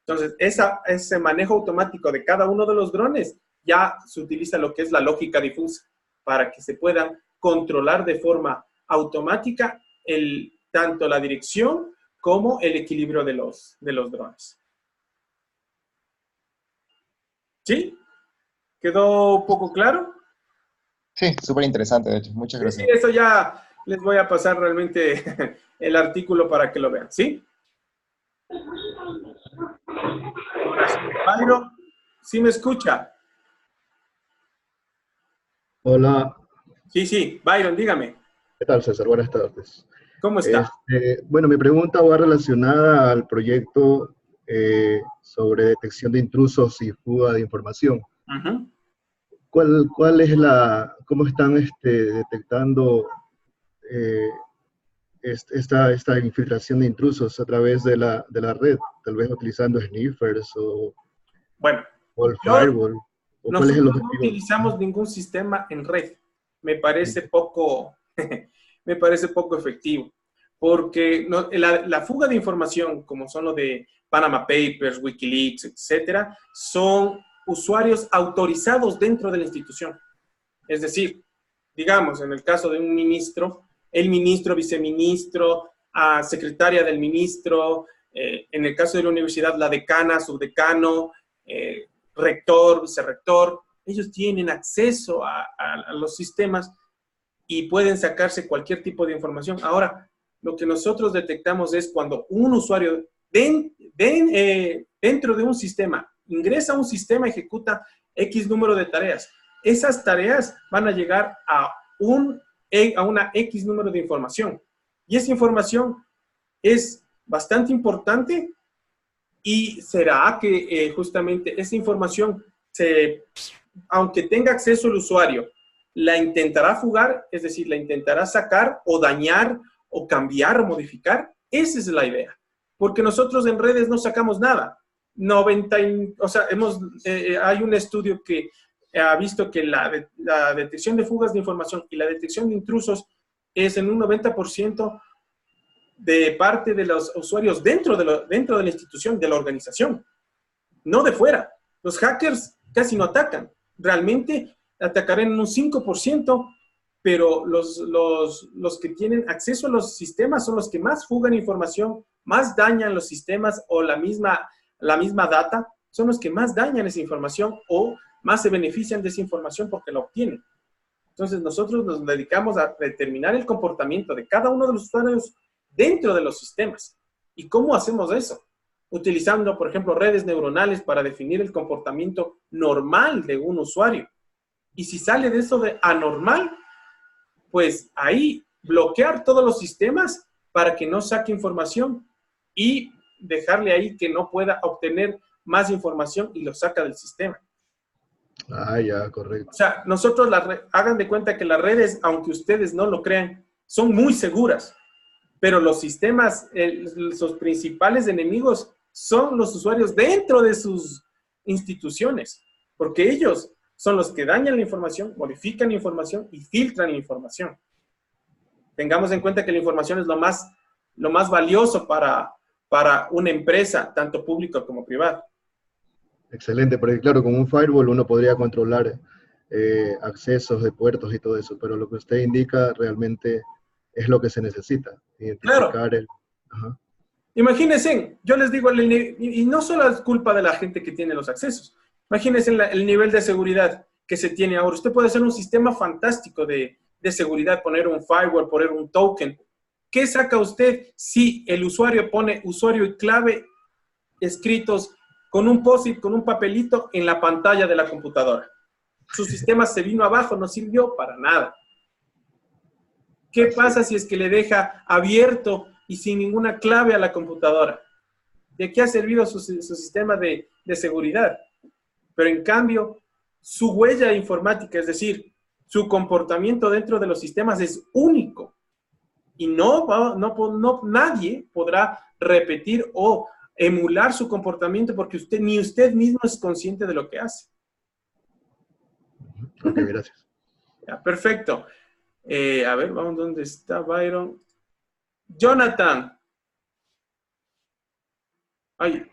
Entonces, ese manejo automático de cada uno de los drones ya se utiliza lo que es la lógica difusa. para que se puedan controlar de forma automática tanto la dirección como el equilibrio de los drones. ¿Sí? ¿Quedó un poco claro? Sí, súper interesante, de hecho. Muchas gracias. Sí, eso ya les voy a pasar realmente el artículo para que lo vean, ¿sí? Byron, ¿sí me escucha? Hola. Sí, Byron, dígame. ¿Qué tal, César? Buenas tardes. ¿Cómo está? Bueno, mi pregunta va relacionada al proyecto sobre detección de intrusos y fuga de información. Uh-huh. ¿Cuál es cómo están detectando esta infiltración de intrusos a través de la red? Tal vez utilizando sniffers o el firewall. Nosotros no utilizamos ningún sistema en red. Me parece poco efectivo. Porque la fuga de información, como son lo de Panama Papers, Wikileaks, etcétera, son usuarios autorizados dentro de la institución. Es decir, digamos, en el caso de un ministro, el ministro, viceministro, secretaria del ministro, en el caso de la universidad, la decana, subdecano, rector, vicerrector, ellos tienen acceso a los sistemas y pueden sacarse cualquier tipo de información. Ahora, lo que nosotros detectamos es cuando un usuario dentro de un sistema ingresa a un sistema, ejecuta X número de tareas. Esas tareas van a llegar a una X número de información. Y esa información es bastante importante y será que justamente esa información, aunque tenga acceso el usuario, la intentará fugar, es decir, la intentará sacar o dañar o cambiar o modificar. Esa es la idea. Porque nosotros en redes no sacamos nada. Hay un estudio que ha visto que la detección de fugas de información y la detección de intrusos es en un 90% de parte de los usuarios dentro de la institución, de la organización, no de fuera. Los hackers casi no atacan. Realmente atacarán en un 5%, pero los que tienen acceso a los sistemas son los que más fugan información, más dañan los sistemas o la misma data, son los que más dañan esa información o más se benefician de esa información porque la obtienen. Entonces nosotros nos dedicamos a determinar el comportamiento de cada uno de los usuarios dentro de los sistemas. ¿Y cómo hacemos eso? Utilizando, por ejemplo, redes neuronales para definir el comportamiento normal de un usuario. Y si sale de eso de anormal, pues ahí bloquear todos los sistemas para que no saque información y dejarle ahí que no pueda obtener más información y lo saca del sistema. Ya, correcto. O sea, nosotros hagan de cuenta que las redes, aunque ustedes no lo crean, son muy seguras, pero los sistemas, sus principales enemigos son los usuarios dentro de sus instituciones, porque ellos son los que dañan la información, modifican la información y filtran la información. Tengamos en cuenta que la información es lo más valioso para una empresa, tanto pública como privada. Excelente, porque claro, con un firewall uno podría controlar accesos de puertos y todo eso, pero lo que usted indica realmente es lo que se necesita. Identificar claro. Imagínense, yo les digo, y no solo es culpa de la gente que tiene los accesos. Imagínense el nivel de seguridad que se tiene ahora. Usted puede hacer un sistema fantástico de seguridad, poner un firewall, poner un token. ¿Qué saca usted si el usuario pone usuario y clave escritos con un post-it, con un papelito en la pantalla de la computadora? Su sistema se vino abajo, no sirvió para nada. ¿Qué pasa si es que le deja abierto y sin ninguna clave a la computadora? ¿De qué ha servido su sistema de seguridad? Pero en cambio, su huella informática, es decir, su comportamiento dentro de los sistemas es único. Y nadie podrá repetir o emular su comportamiento porque ni usted mismo es consciente de lo que hace. Ok, gracias. Ya, perfecto. A ver, vamos, ¿dónde está Byron? Jonathan. Ay,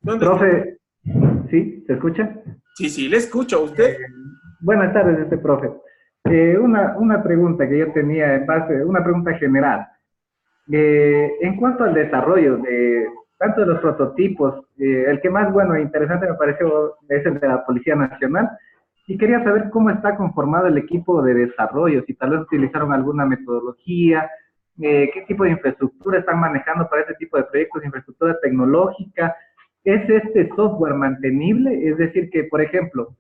¿dónde profe, está? ¿Sí? ¿Se escucha? Sí, le escucho. ¿Usted? Buenas tardes, profe. Una pregunta que yo tenía en base, una pregunta general. En cuanto al desarrollo de tanto de los prototipos, el que más bueno e interesante me pareció es el de la Policía Nacional, y quería saber cómo está conformado el equipo de desarrollo, si tal vez utilizaron alguna metodología, qué tipo de infraestructura están manejando para este tipo de proyectos, infraestructura tecnológica. ¿Es este software mantenible? Es decir, que, por ejemplo,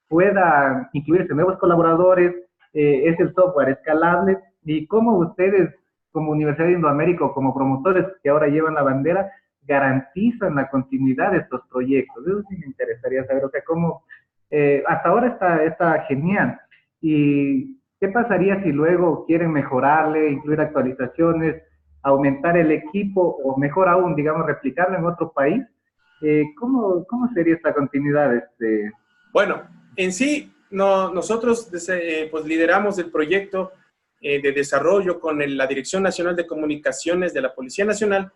pueda incluirse nuevos colaboradores, es el software escalable, y cómo ustedes, como Universidad de Indoamérica o como promotores que ahora llevan la bandera, garantizan la continuidad de estos proyectos. Eso sí me interesaría saber, o sea, cómo, hasta ahora está genial. ¿Y qué pasaría si luego quieren mejorarle, incluir actualizaciones, aumentar el equipo, o mejor aún, digamos, replicarlo en otro país? ¿Cómo sería esta continuidad? Bueno, en sí, nosotros pues, lideramos el proyecto de desarrollo con la Dirección Nacional de Comunicaciones de la Policía Nacional.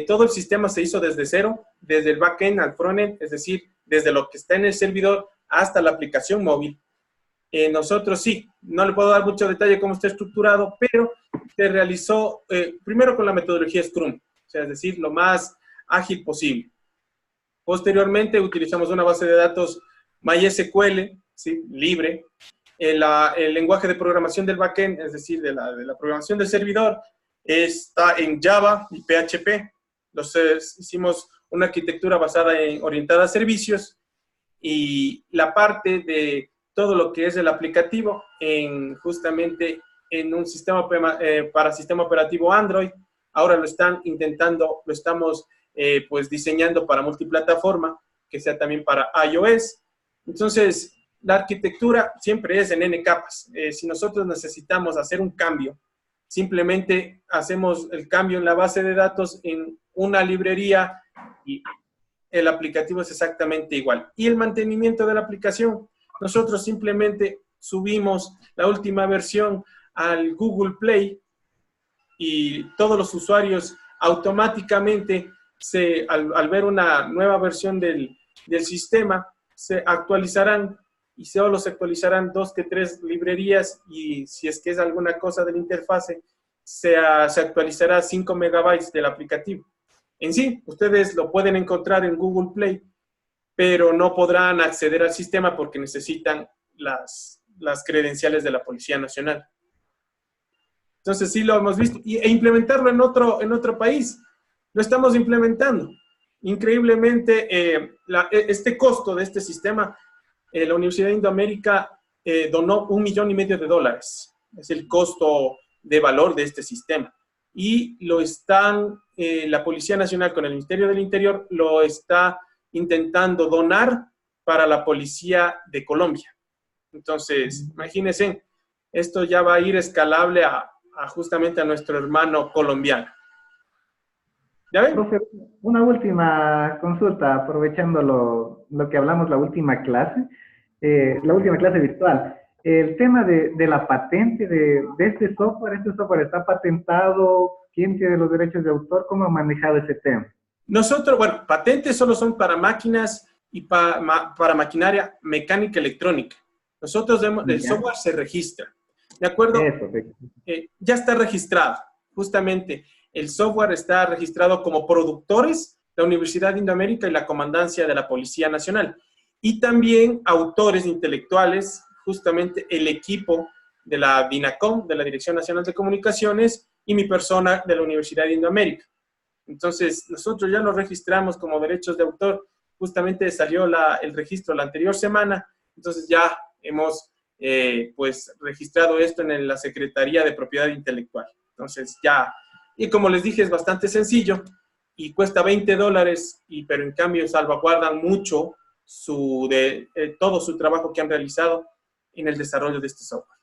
Todo el sistema se hizo desde cero, desde el backend al frontend, es decir, desde lo que está en el servidor hasta la aplicación móvil. Nosotros sí, no le puedo dar mucho detalle cómo está estructurado, pero se realizó primero con la metodología Scrum, o sea, es decir, lo más ágil posible. Posteriormente utilizamos una base de datos MySQL, ¿sí? Libre. El lenguaje de programación del backend, es decir, de la programación del servidor, está en Java y PHP. Entonces, hicimos una arquitectura orientada a servicios, y la parte de todo lo que es el aplicativo justamente en un sistema para sistema operativo Android. Ahora lo estamos pues diseñando para multiplataforma, que sea también para iOS. Entonces, la arquitectura siempre es en N capas. Si nosotros necesitamos hacer un cambio, simplemente hacemos el cambio en la base de datos en una librería y el aplicativo es exactamente igual. Y el mantenimiento de la aplicación, nosotros simplemente subimos la última versión al Google Play y todos los usuarios automáticamente, al ver una nueva versión del sistema, se actualizarán, y solo se actualizarán 2 que 3 librerías, y si es que es alguna cosa de la interfase, se actualizará 5 megabytes del aplicativo. En sí, ustedes lo pueden encontrar en Google Play, pero no podrán acceder al sistema porque necesitan las credenciales de la Policía Nacional. Entonces sí lo hemos visto. E implementarlo en otro país, lo estamos implementando. Increíblemente, este costo de este sistema, la Universidad de Indoamérica donó $1,5 millones. Es el costo de valor de este sistema. Y la Policía Nacional con el Ministerio del Interior lo está intentando donar para la Policía de Colombia. Entonces, imagínense, esto ya va a ir escalable justamente a nuestro hermano colombiano. ¿Ya ven? Profe, una última consulta, aprovechando lo que hablamos la última clase virtual. El tema de la patente de este software está patentado, ¿quién tiene los derechos de autor? ¿Cómo ha manejado ese tema? Nosotros, bueno, patentes solo son para máquinas y para maquinaria mecánica electrónica. Nosotros el software se registra, ¿de acuerdo? Ya está registrado, justamente. El software está registrado como productores, la Universidad de Indoamérica y la Comandancia de la Policía Nacional. Y también autores intelectuales, justamente el equipo de la DINACOM, de la Dirección Nacional de Comunicaciones, y mi persona de la Universidad de Indoamérica. Entonces, nosotros ya nos registramos como derechos de autor. Justamente salió el registro la anterior semana. Entonces, ya hemos pues registrado esto en la Secretaría de Propiedad Intelectual. Entonces, ya, y como les dije, es bastante sencillo y cuesta $20, pero en cambio salvaguardan mucho todo su trabajo que han realizado en el desarrollo de este software.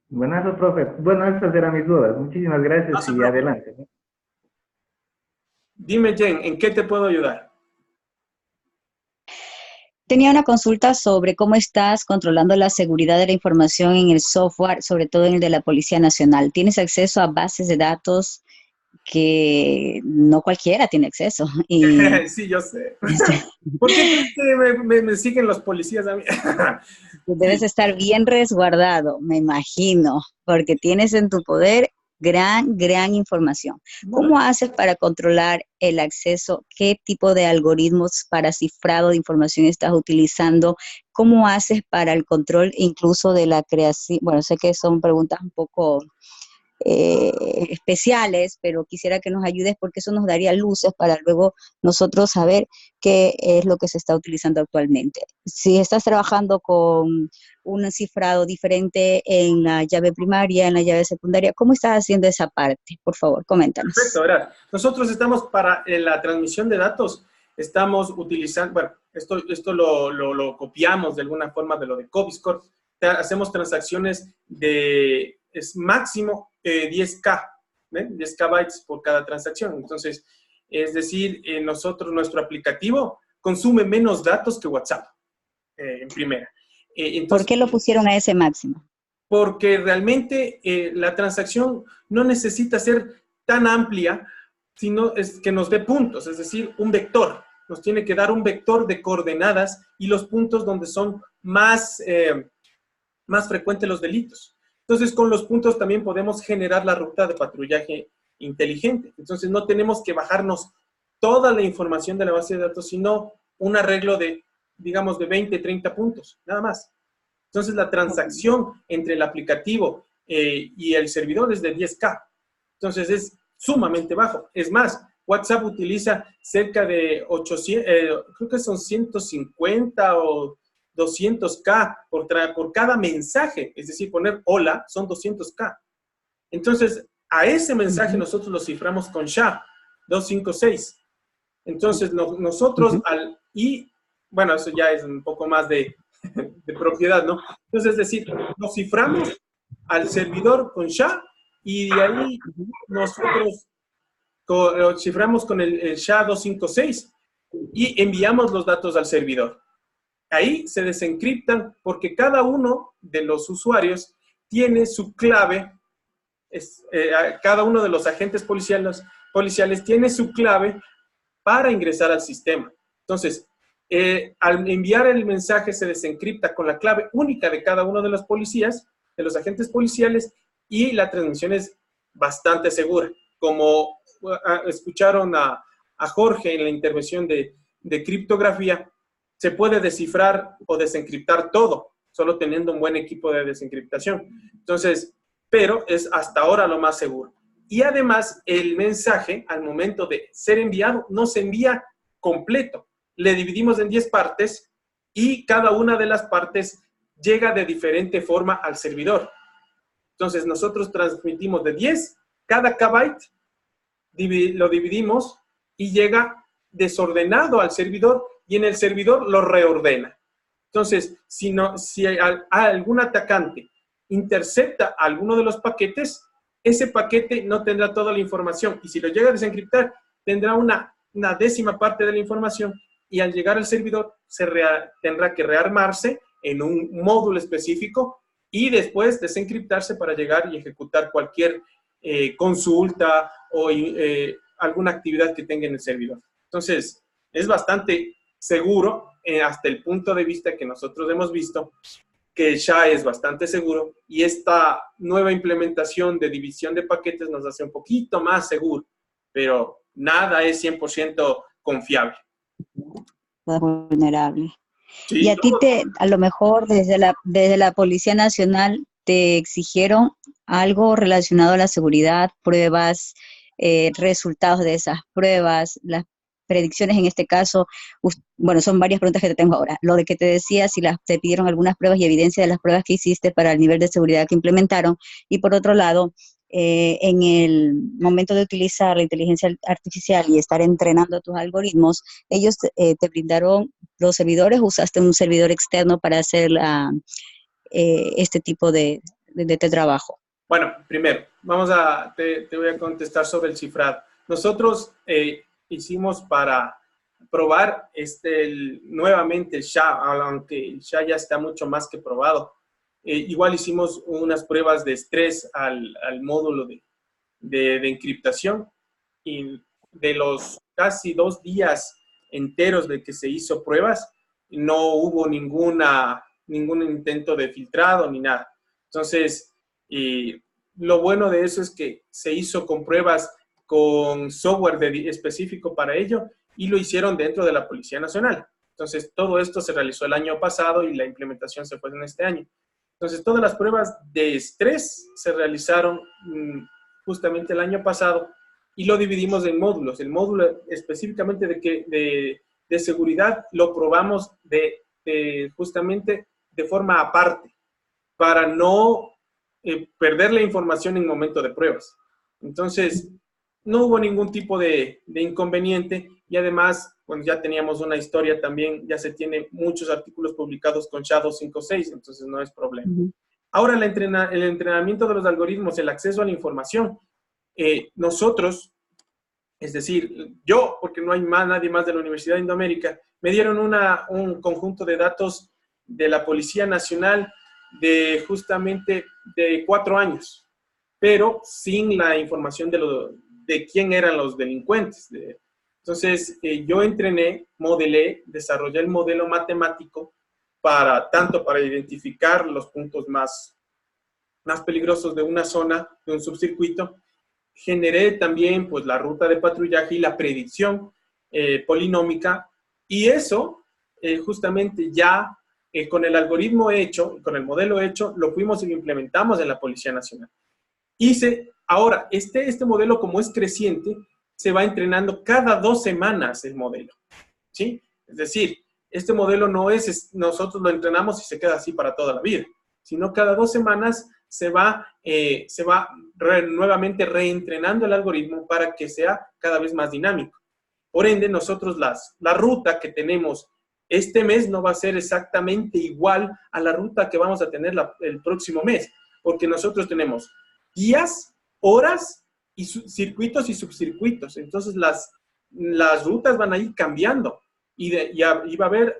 Bueno, eso, profe. Bueno, esas eran mis dudas. Muchísimas gracias y adelante. Dime, Jen, ¿en qué te puedo ayudar? Tenía una consulta sobre cómo estás controlando la seguridad de la información en el software, sobre todo en el de la Policía Nacional. ¿Tienes acceso a bases de datos porque no cualquiera tiene acceso. Y Sí, yo sé. ¿Por qué crees que me siguen los policías a mí? debes estar bien resguardado, me imagino, porque tienes en tu poder gran información. ¿Cómo haces para controlar el acceso? ¿Qué tipo de algoritmos para cifrado de información estás utilizando? ¿Cómo haces para el control incluso de la creación? Bueno, sé que son preguntas un poco especiales, pero quisiera que nos ayudes porque eso nos daría luces para luego nosotros saber qué es lo que se está utilizando actualmente. Si estás trabajando con un cifrado diferente en la llave primaria, en la llave secundaria, ¿cómo estás haciendo esa parte? Por favor, coméntanos. Perfecto, verás. Nosotros estamos para la transmisión de datos, estamos utilizando, bueno, esto lo copiamos de alguna forma de lo de Coviscore. Hacemos transacciones es máximo 10K, ¿ven? 10K bytes por cada transacción. Entonces, es decir, nuestro aplicativo consume menos datos que WhatsApp, en primera. Entonces, ¿por qué lo pusieron a ese máximo? Porque realmente la transacción no necesita ser tan amplia, sino es que nos dé puntos, es decir, un vector. Nos tiene que dar un vector de coordenadas y los puntos donde son más frecuentes los delitos. Entonces, con los puntos también podemos generar la ruta de patrullaje inteligente. Entonces, no tenemos que bajarnos toda la información de la base de datos, sino un arreglo de, digamos, de 20, 30 puntos, nada más. Entonces, la transacción entre el aplicativo y el servidor es de 10K. Entonces, es sumamente bajo. Es más, WhatsApp utiliza cerca de 800, creo que son 150 o 200K por cada mensaje. Es decir, poner hola son 200K. Entonces, a ese mensaje nosotros lo ciframos con SHA-256. Entonces, nosotros y bueno, eso ya es un poco más de propiedad, ¿no? Entonces, es decir, nos ciframos al servidor con SHA y de ahí nosotros lo ciframos con el SHA-256 y enviamos los datos al servidor. Ahí se desencriptan porque cada uno de los usuarios tiene su clave, cada uno de los agentes policiales tiene su clave para ingresar al sistema. Entonces, al enviar el mensaje se desencripta con la clave única de cada uno de los policías, de los agentes policiales, y la transmisión es bastante segura. Como escucharon a Jorge en la intervención de criptografía, se puede descifrar o desencriptar todo, solo teniendo un buen equipo de desencriptación. Entonces, pero es hasta ahora lo más seguro. Y además, el mensaje, al momento de ser enviado, no se envía completo. Le dividimos en 10 partes y cada una de las partes llega de diferente forma al servidor. Entonces, nosotros transmitimos de 10, cada kbyte lo dividimos y llega desordenado al servidor y en el servidor lo reordena. Entonces, si algún atacante intercepta alguno de los paquetes, ese paquete no tendrá toda la información y si lo llega a desencriptar, tendrá una décima parte de la información y al llegar al servidor tendrá que rearmarse en un módulo específico y después desencriptarse para llegar y ejecutar cualquier consulta o alguna actividad que tenga en el servidor. Entonces, es bastante seguro hasta el punto de vista que nosotros hemos visto que SHA es bastante seguro y esta nueva implementación de división de paquetes nos hace un poquito más seguro, pero nada es 100% confiable. Vulnerable. Sí, y a ti a lo mejor desde la Policía Nacional te exigieron algo relacionado a la seguridad, pruebas, resultados de esas pruebas, las predicciones en este caso. Bueno, son varias preguntas que te tengo ahora. Lo de que te decía, si te pidieron algunas pruebas y evidencia de las pruebas que hiciste para el nivel de seguridad que implementaron. Y por otro lado, en el momento de utilizar la inteligencia artificial y estar entrenando tus algoritmos, ellos te brindaron los servidores, usaste un servidor externo para hacer este tipo de trabajo. Bueno, primero, te voy a contestar sobre el cifrado. Nosotros hicimos para probar nuevamente el SHA, aunque el SHA ya está mucho más que probado. Igual hicimos unas pruebas de estrés al módulo de encriptación y de los casi 2 días enteros de que se hizo pruebas, no hubo ningún intento de filtrado ni nada. Entonces, lo bueno de eso es que se hizo con pruebas con software específico para ello y lo hicieron dentro de la Policía Nacional. Entonces, todo esto se realizó el año pasado y la implementación se fue en este año. Entonces, todas las pruebas de estrés se realizaron justamente el año pasado y lo dividimos en módulos. El módulo específicamente de seguridad lo probamos justamente de forma aparte para no perder la información en momento de pruebas. Entonces, no hubo ningún tipo de inconveniente y además, pues ya teníamos una historia también, ya se tiene muchos artículos publicados con Shadow 5.6, entonces no es problema. Ahora, el entrenamiento de los algoritmos, el acceso a la información. Nosotros, es decir, yo, porque no hay nadie más de la Universidad de Indoamérica, me dieron un conjunto de datos de la Policía Nacional justamente de 4 años, pero sin la información de quién eran los delincuentes. Entonces, yo entrené, modelé, desarrollé el modelo matemático tanto para identificar los puntos más peligrosos de una zona, de un subcircuito. Generé también pues, la ruta de patrullaje y la predicción polinómica. Y eso, justamente ya con el algoritmo hecho, con el modelo hecho, lo fuimos y lo implementamos en la Policía Nacional. Ahora, este modelo, como es creciente, se va entrenando cada 2 semanas el modelo, ¿sí? Es decir, este modelo no es nosotros lo entrenamos y se queda así para toda la vida, sino cada 2 semanas se va nuevamente reentrenando el algoritmo para que sea cada vez más dinámico. Por ende, nosotros la ruta que tenemos este mes no va a ser exactamente igual a la ruta que vamos a tener el próximo mes, porque nosotros tenemos días, horas, y circuitos y subcircuitos. Entonces, las rutas van a ir cambiando y va a haber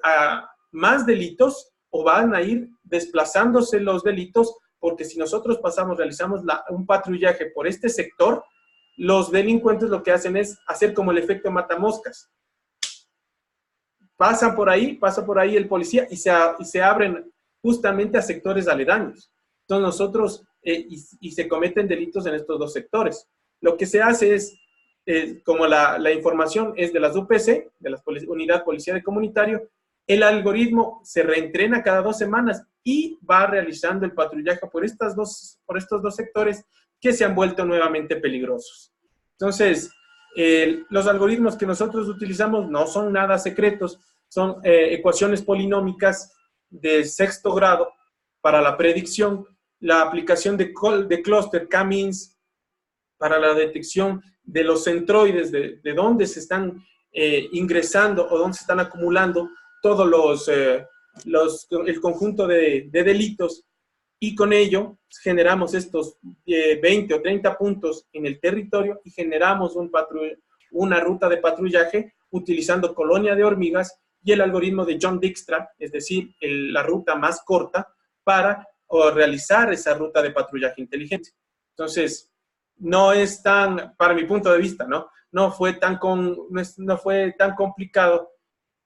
más delitos o van a ir desplazándose los delitos, porque si nosotros realizamos un patrullaje por este sector, los delincuentes lo que hacen es hacer como el efecto matamoscas. Pasa por ahí el policía y se abren justamente a sectores aledaños. Entonces nosotros, y se cometen delitos en estos 2 sectores. Lo que se hace es, como la información es de las UPC, de la Unidad Policial Comunitario, el algoritmo se reentrena cada 2 semanas y va realizando el patrullaje por estos 2 sectores que se han vuelto nuevamente peligrosos. Entonces, los algoritmos que nosotros utilizamos no son nada secretos, son ecuaciones polinómicas de 6º grado para la predicción, la aplicación de clúster K-means para la detección de los centroides, de dónde se están ingresando o dónde se están acumulando todos el conjunto de delitos, y con ello generamos estos 20 o 30 puntos en el territorio y generamos una ruta de patrullaje utilizando colonia de hormigas y el algoritmo de John Dijkstra, es decir, la ruta más corta para realizar esa ruta de patrullaje inteligente. Entonces, no es para mi punto de vista, no fue tan complicado,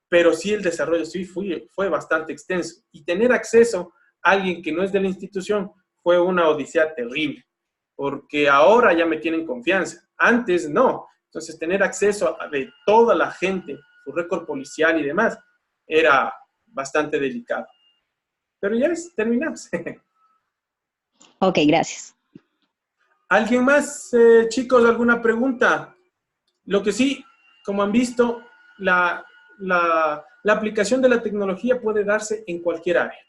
pero sí el desarrollo sí fue bastante extenso. Y tener acceso a alguien que no es de la institución fue una odisea terrible, porque ahora ya me tienen confianza, antes no. Entonces, tener acceso de toda la gente, su récord policial y demás, era bastante delicado. Pero ya terminamos. Ok, gracias. ¿Alguien más, chicos, alguna pregunta? Lo que sí, como han visto, la aplicación de la tecnología puede darse en cualquier área.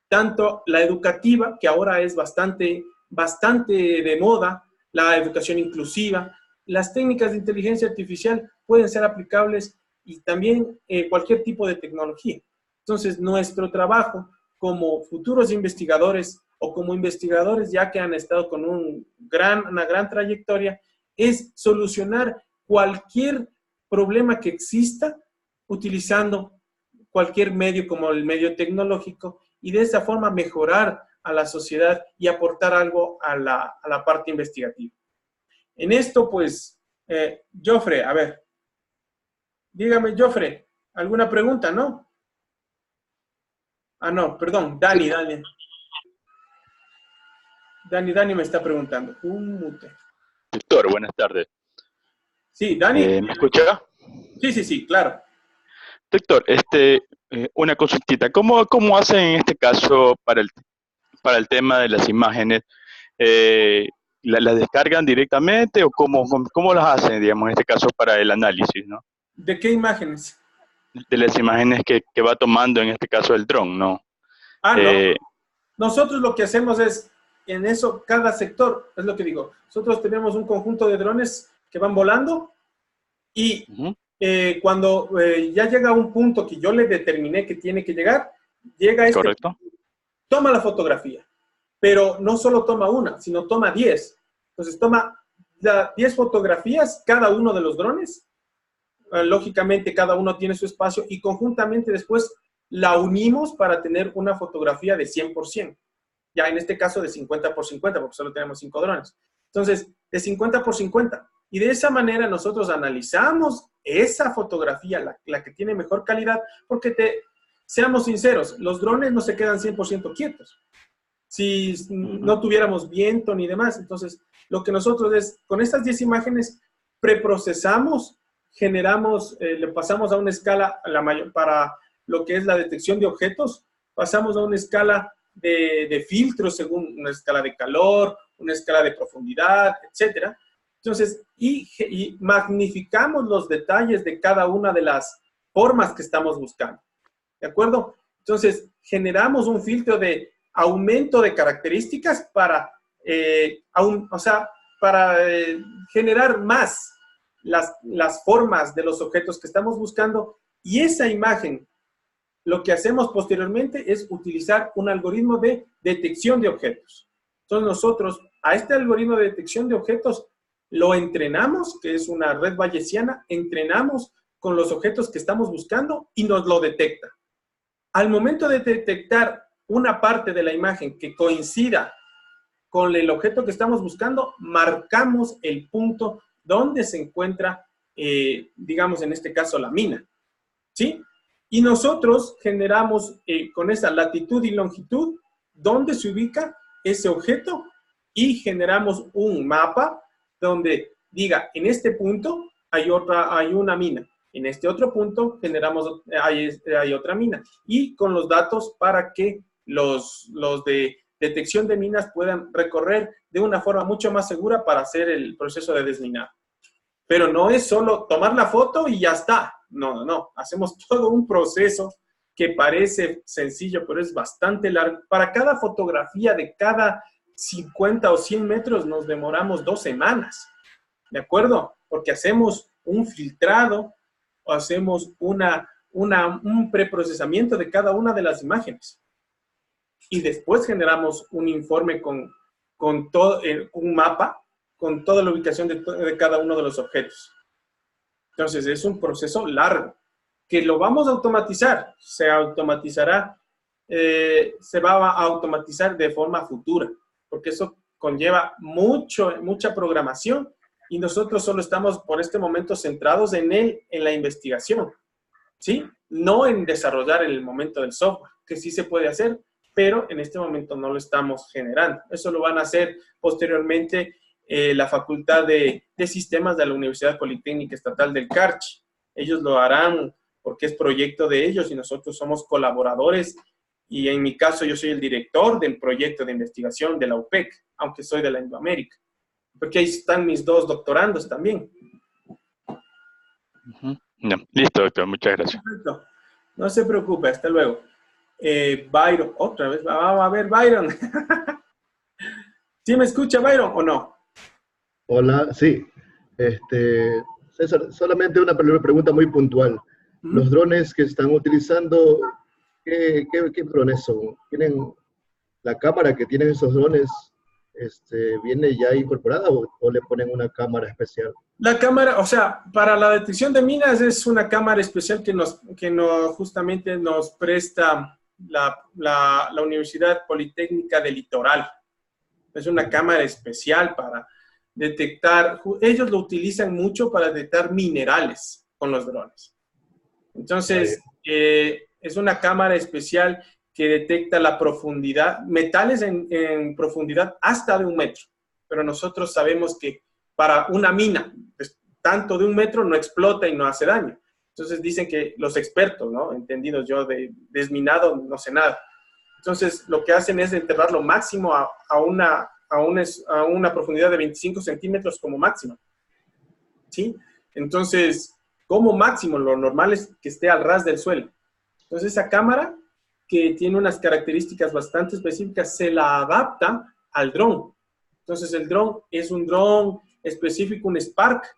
Tanto la educativa, que ahora es bastante de moda, la educación inclusiva, las técnicas de inteligencia artificial pueden ser aplicables y también cualquier tipo de tecnología. Entonces, nuestro trabajo como futuros investigadores o como investigadores ya que han estado con una gran trayectoria, es solucionar cualquier problema que exista utilizando cualquier medio como el medio tecnológico y de esa forma mejorar a la sociedad y aportar algo a la parte investigativa. En esto, pues, Jofre, a ver. Dígame, Jofre, ¿alguna pregunta, no? Ah, no, perdón, Dani me está preguntando. Un mute. Doctor, buenas tardes. Sí, Dani. ¿Me escucha? Sí, claro. Doctor, una consultita. ¿Cómo hacen en este caso para el tema de las imágenes? ¿Las descargan directamente o cómo las hacen, digamos, en este caso para el análisis, ¿no? ¿De qué imágenes? De las imágenes que va tomando, en este caso, el dron, ¿no? Ah, no. Nosotros lo que hacemos es, en eso, cada sector, es lo que digo, nosotros tenemos un conjunto de drones que van volando y cuando ya llega a un punto que yo le determiné que tiene que llegar, llega este. Correcto. Toma la fotografía, pero no solo toma una, sino toma 10. Entonces toma 10 fotografías, cada uno de los drones. Lógicamente cada uno tiene su espacio y conjuntamente después la unimos para tener una fotografía de 100%. Ya en este caso de 50 por 50, porque solo tenemos 5 drones. Entonces, de 50 por 50. Y de esa manera nosotros analizamos esa fotografía, la que tiene mejor calidad, porque seamos sinceros, los drones no se quedan 100% quietos. Si no tuviéramos viento ni demás. Entonces, lo que nosotros es, con estas 10 imágenes, preprocesamos, generamos, le pasamos a una escala, para lo que es la detección de objetos, pasamos a una escala de filtros según una escala de calor, una escala de profundidad, etc. Entonces, y magnificamos los detalles de cada una de las formas que estamos buscando. ¿De acuerdo? Entonces, generamos un filtro de aumento de características para, generar más las formas de los objetos que estamos buscando, y esa imagen, lo que hacemos posteriormente es utilizar un algoritmo de detección de objetos. Entonces nosotros a este algoritmo de detección de objetos lo entrenamos, que es una red bayesiana, entrenamos con los objetos que estamos buscando y nos lo detecta. Al momento de detectar una parte de la imagen que coincida con el objeto que estamos buscando, marcamos el punto donde se encuentra, digamos en este caso, la mina. ¿Sí? Y nosotros generamos con esa latitud y longitud dónde se ubica ese objeto y generamos un mapa donde diga, en este punto hay una mina. En este otro punto hay otra mina. Y con los datos para que los de detección de minas puedan recorrer de una forma mucho más segura para hacer el proceso de desminado. Pero no es solo tomar la foto y ya está. No. Hacemos todo un proceso que parece sencillo, pero es bastante largo. Para cada fotografía de cada 50 o 100 metros nos demoramos 2 semanas. ¿De acuerdo? Porque hacemos un filtrado o hacemos un preprocesamiento de cada una de las imágenes. Y después generamos un informe con todo, un mapa con toda la ubicación de cada uno de los objetos. Entonces, es un proceso largo, que lo vamos a automatizar, se automatizará, se va a automatizar de forma futura, porque eso conlleva mucha programación y nosotros solo estamos por este momento centrados en la investigación, ¿sí? No en desarrollar en el momento del software, que sí se puede hacer, pero en este momento no lo estamos generando. Eso lo van a hacer posteriormente la Facultad de Sistemas de la Universidad Politécnica Estatal del Carchi. Ellos lo harán porque es proyecto de ellos y nosotros somos colaboradores, y en mi caso yo soy el director del proyecto de investigación de la UPEC, aunque soy de la Indoamérica, porque ahí están mis 2 doctorandos también. No, listo, doctor, muchas gracias. Perfecto. No se preocupe, hasta luego. Byron, otra vez, vamos a ver, Byron. ¿Sí me escucha, Byron, o no? Hola, sí. César, solamente una pregunta muy puntual. Los drones que están utilizando, ¿qué drones son? ¿Tienen la cámara que tienen esos drones, viene ya incorporada o le ponen una cámara especial? La cámara, o sea, para la detección de minas es una cámara especial que justamente nos presta la Universidad Politécnica del Litoral. Es una cámara especial detectar, ellos lo utilizan mucho para detectar minerales con los drones. Entonces, es una cámara especial que detecta la profundidad, metales en profundidad hasta de 1 metro. Pero nosotros sabemos que para una mina, pues, tanto de 1 metro no explota y no hace daño. Entonces dicen que los expertos, ¿no? Entendidos, yo de desminado no sé nada. Entonces lo que hacen es enterrarlo máximo a una profundidad de 25 centímetros como máximo. ¿Sí? Entonces, como máximo, lo normal es que esté al ras del suelo. Entonces esa cámara, que tiene unas características bastante específicas, se la adapta al dron. Entonces el dron es un dron específico, un Spark,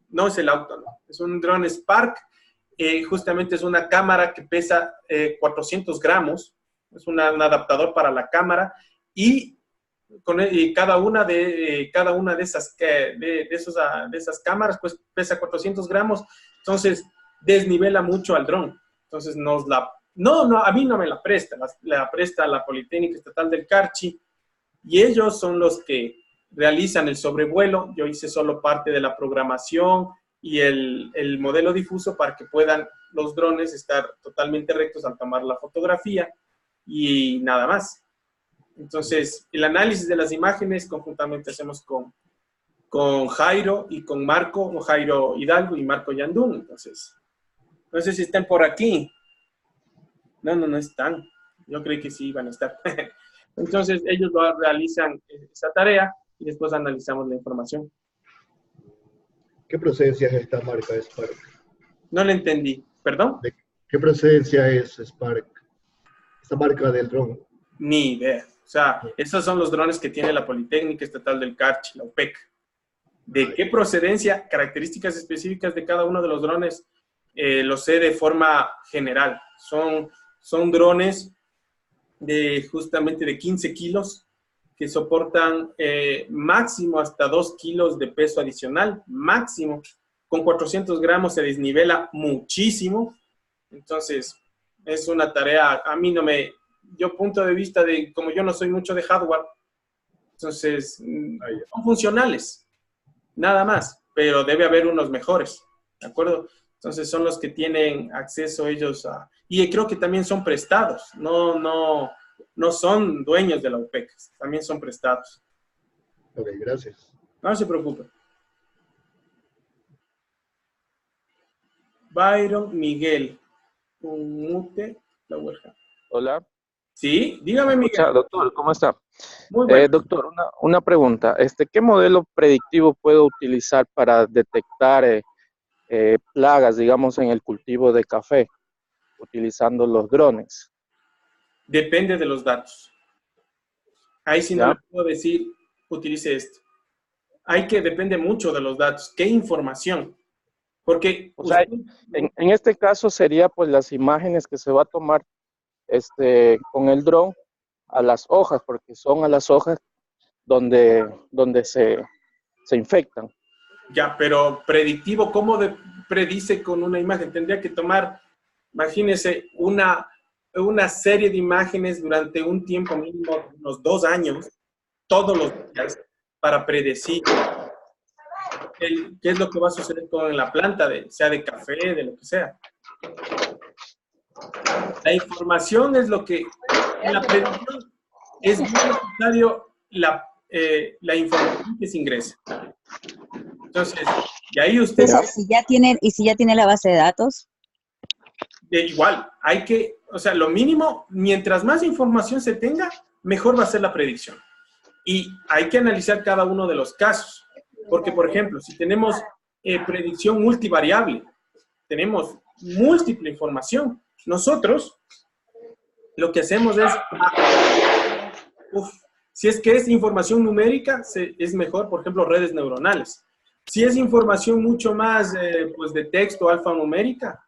no es el auto, no. Es un dron Spark, justamente es una cámara que pesa 400 gramos, es un adaptador para la cámara, y cada una de esas cámaras pues pesa 400 gramos, entonces desnivela mucho al dron. Entonces a mí no me la presta, la presta la Politécnica Estatal del Carchi, y ellos son los que realizan el sobrevuelo. Yo hice solo parte de la programación y el modelo difuso para que puedan los drones estar totalmente rectos al tomar la fotografía y nada más. Entonces, el análisis de las imágenes conjuntamente hacemos con Jairo y con Marco, o Jairo Hidalgo y Marco Yandún. Entonces, no sé si están por aquí. No están. Yo creí que sí iban a estar. Entonces, ellos realizan esa tarea y después analizamos la información. ¿Qué procedencia es esta marca Spark? No le entendí. ¿Perdón? ¿De qué procedencia es Spark? Esta marca del dron. Ni idea. O sea, esos son los drones que tiene la Politécnica Estatal del Carchi, la UPEC. ¿De qué procedencia? Características específicas de cada uno de los drones, lo sé de forma general. Son drones justamente de 15 kilos que soportan máximo hasta 2 kilos de peso adicional, máximo. Con 400 gramos se desnivela muchísimo. Entonces, es una tarea, a mí no me... Yo punto de vista de, como yo no soy mucho de hardware, entonces son funcionales, nada más, pero debe haber unos mejores, ¿de acuerdo? Entonces son los que tienen acceso ellos a... Y creo que también son prestados, no son dueños de la UPEC, también son prestados. Ok, gracias. No se preocupe. Byron Miguel, mute la huerja. Hola. Sí, dígame, Miguel. Doctor, ¿cómo está? Muy bueno. Doctor, una pregunta. ¿Qué modelo predictivo puedo utilizar para detectar plagas, digamos, en el cultivo de café, utilizando los drones? Depende de los datos. Ahí sí no le puedo decir, utilice esto. Depende mucho de los datos. ¿Qué información? Porque... O sea, en este caso sería pues las imágenes que se va a tomar con el dron a las hojas, porque son a las hojas donde se infectan. Ya, pero predictivo, ¿cómo predice con una imagen? Tendría que tomar, imagínese, una serie de imágenes durante un tiempo mínimo, unos 2 años, todos los días, para predecir qué es lo que va a suceder con la planta, sea de café, de lo que sea. La información es lo que, en la predicción, es muy necesario la información que se ingresa. Entonces, y ahí usted... Entonces, si ya tiene la base de datos. Igual, o sea, lo mínimo, mientras más información se tenga, mejor va a ser la predicción. Y hay que analizar cada uno de los casos. Porque, por ejemplo, si tenemos predicción multivariable, tenemos múltiple información. Nosotros lo que hacemos es, si es que es información numérica, es mejor, por ejemplo, redes neuronales. Si es información mucho más pues de texto alfanumérica,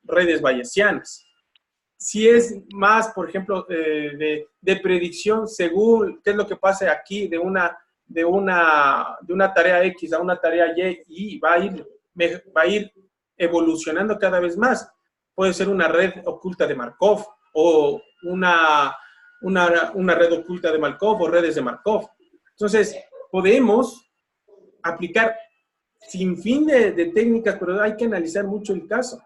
redes bayesianas. Si es más, por ejemplo, de predicción según qué es lo que pase aquí de una tarea X a una tarea Y va a ir evolucionando cada vez más. Puede ser una red oculta de Markov o una red oculta de Markov o redes de Markov. Entonces, podemos aplicar sin fin de técnicas, pero hay que analizar mucho el caso.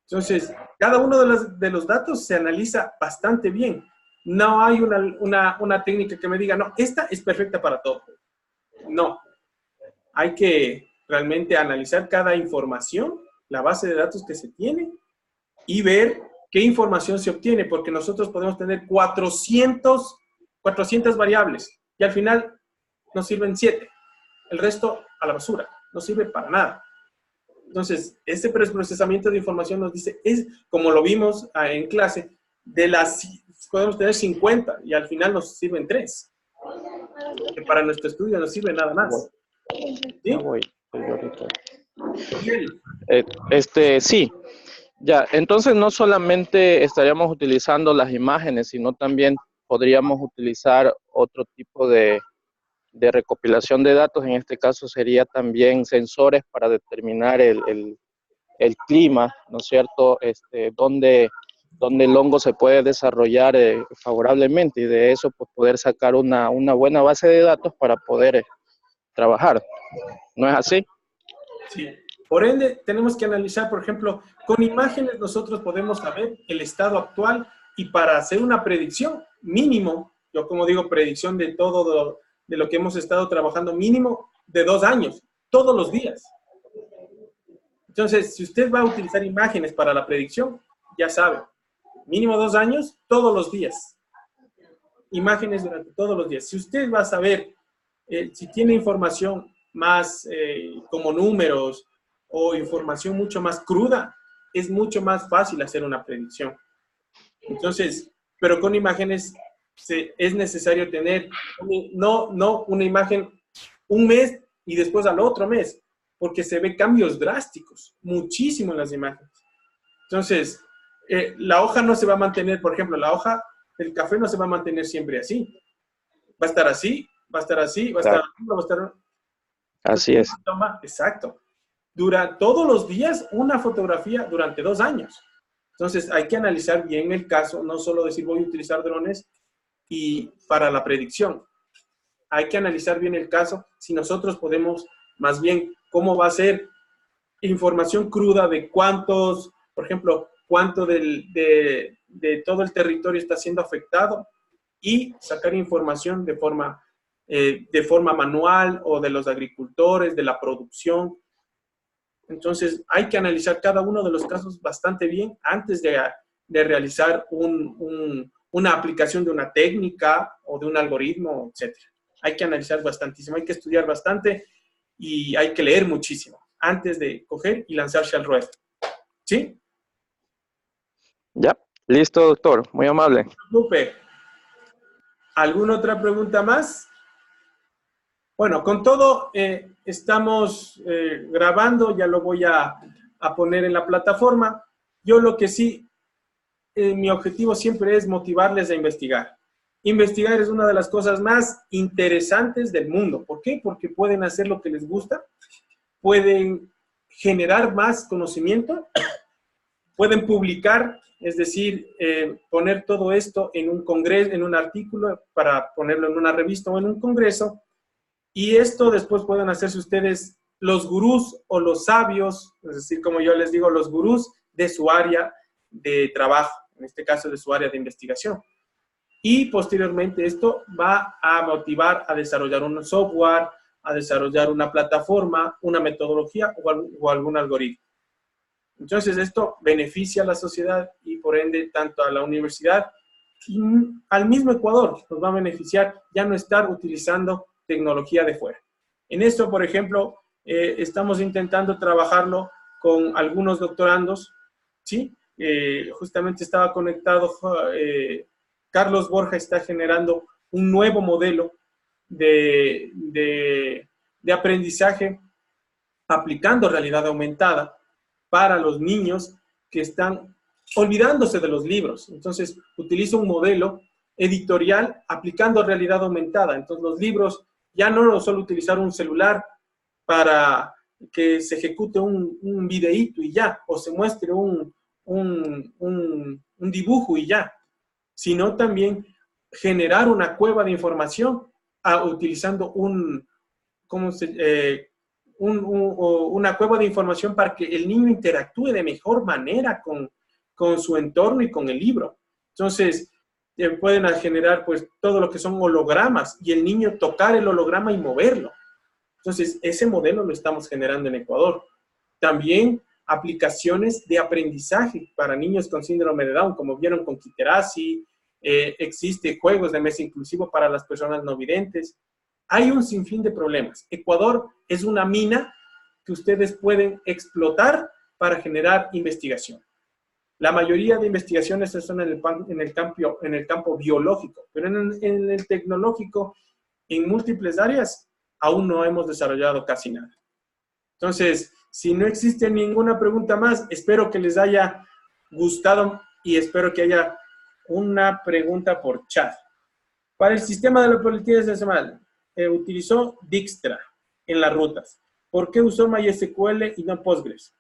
Entonces, cada uno de los datos se analiza bastante bien. No hay una técnica que me diga, no, esta es perfecta para todo. No. Hay que realmente analizar cada información, la base de datos que se tiene, y ver qué información se obtiene, porque nosotros podemos tener 400 variables, y al final nos sirven 7. El resto a la basura, no sirve para nada. Entonces, este procesamiento de información nos dice, es como lo vimos en clase, podemos tener 50 y al final nos sirven 3. Que para nuestro estudio no sirve nada más. ¿Sí? Sí. Ya, entonces no solamente estaríamos utilizando las imágenes, sino también podríamos utilizar otro tipo de recopilación de datos. En este caso sería también sensores para determinar el clima, ¿no es cierto? Donde el hongo se puede desarrollar favorablemente, y de eso pues, poder sacar una buena base de datos para poder trabajar. ¿No es así? Sí. Por ende, tenemos que analizar, por ejemplo, con imágenes nosotros podemos saber el estado actual, y para hacer una predicción mínimo, yo como digo, predicción de todo de lo que hemos estado trabajando, mínimo de 2 años, todos los días. Entonces, si usted va a utilizar imágenes para la predicción, ya sabe, mínimo 2 años, todos los días. Imágenes durante todos los días. Si usted va a saber, si tiene información más como números o información mucho más cruda, es mucho más fácil hacer una predicción. Entonces, pero con imágenes es necesario tener, no una imagen un mes y después al otro mes, porque se ve cambios drásticos, muchísimo en las imágenes. Entonces, la hoja no se va a mantener, por ejemplo, la hoja del café no se va a mantener siempre así. Va a estar así, va a estar así, va a estar así, va a estar... Así es. Exacto. Dura todos los días una fotografía durante 2 años. Entonces, hay que analizar bien el caso, no solo decir voy a utilizar drones y para la predicción. Hay que analizar bien el caso, si nosotros podemos, más bien, cómo va a ser información cruda de cuántos, por ejemplo, cuánto de todo el territorio está siendo afectado, y sacar información de forma manual, o de los agricultores, de la producción. Entonces, hay que analizar cada uno de los casos bastante bien antes de realizar una aplicación de una técnica o de un algoritmo, etc. Hay que analizar bastantísimo, hay que estudiar bastante y hay que leer muchísimo antes de coger y lanzarse al ruedo. ¿Sí? Ya, listo, doctor. Muy amable. Súper. ¿Alguna otra pregunta más? Bueno, con todo, estamos grabando, ya lo voy a poner en la plataforma. Yo lo que sí, mi objetivo siempre es motivarles a investigar. Investigar es una de las cosas más interesantes del mundo. ¿Por qué? Porque pueden hacer lo que les gusta, pueden generar más conocimiento, pueden publicar, es decir, poner todo esto en un congreso, en un artículo, para ponerlo en una revista o en un congreso. Y esto después pueden hacerse ustedes los gurús o los sabios, es decir, como yo les digo, los gurús de su área de trabajo, en este caso de su área de investigación. Y posteriormente esto va a motivar a desarrollar un software, a desarrollar una plataforma, una metodología o algún algoritmo. Entonces esto beneficia a la sociedad y por ende tanto a la universidad y al mismo Ecuador nos va a beneficiar ya no estar utilizando tecnología de fuera. En esto, por ejemplo, estamos intentando trabajarlo con algunos doctorandos, ¿sí? Justamente estaba conectado, Carlos Borja está generando un nuevo modelo de aprendizaje aplicando realidad aumentada para los niños que están olvidándose de los libros. Entonces, utiliza un modelo editorial aplicando realidad aumentada. Entonces, los libros ya no solo utilizar un celular para que se ejecute un videíto y ya, o se muestre un dibujo y ya, sino también generar una cueva de información utilizando una cueva de información para que el niño interactúe de mejor manera con su entorno y con el libro. Entonces, pueden generar pues todo lo que son hologramas y el niño tocar el holograma y moverlo. Entonces, ese modelo lo estamos generando en Ecuador. También aplicaciones de aprendizaje para niños con síndrome de Down, como vieron con Kiterasi, existe juegos de mesa inclusivo para las personas no videntes. Hay un sinfín de problemas. Ecuador es una mina que ustedes pueden explotar para generar investigación. La mayoría de investigaciones son en el campo biológico, pero en el tecnológico, en múltiples áreas, aún no hemos desarrollado casi nada. Entonces, si no existe ninguna pregunta más, espero que les haya gustado y espero que haya una pregunta por chat. Para el sistema de la política decimal, utilizó Dijkstra en las rutas. ¿Por qué usó MySQL y no Postgres?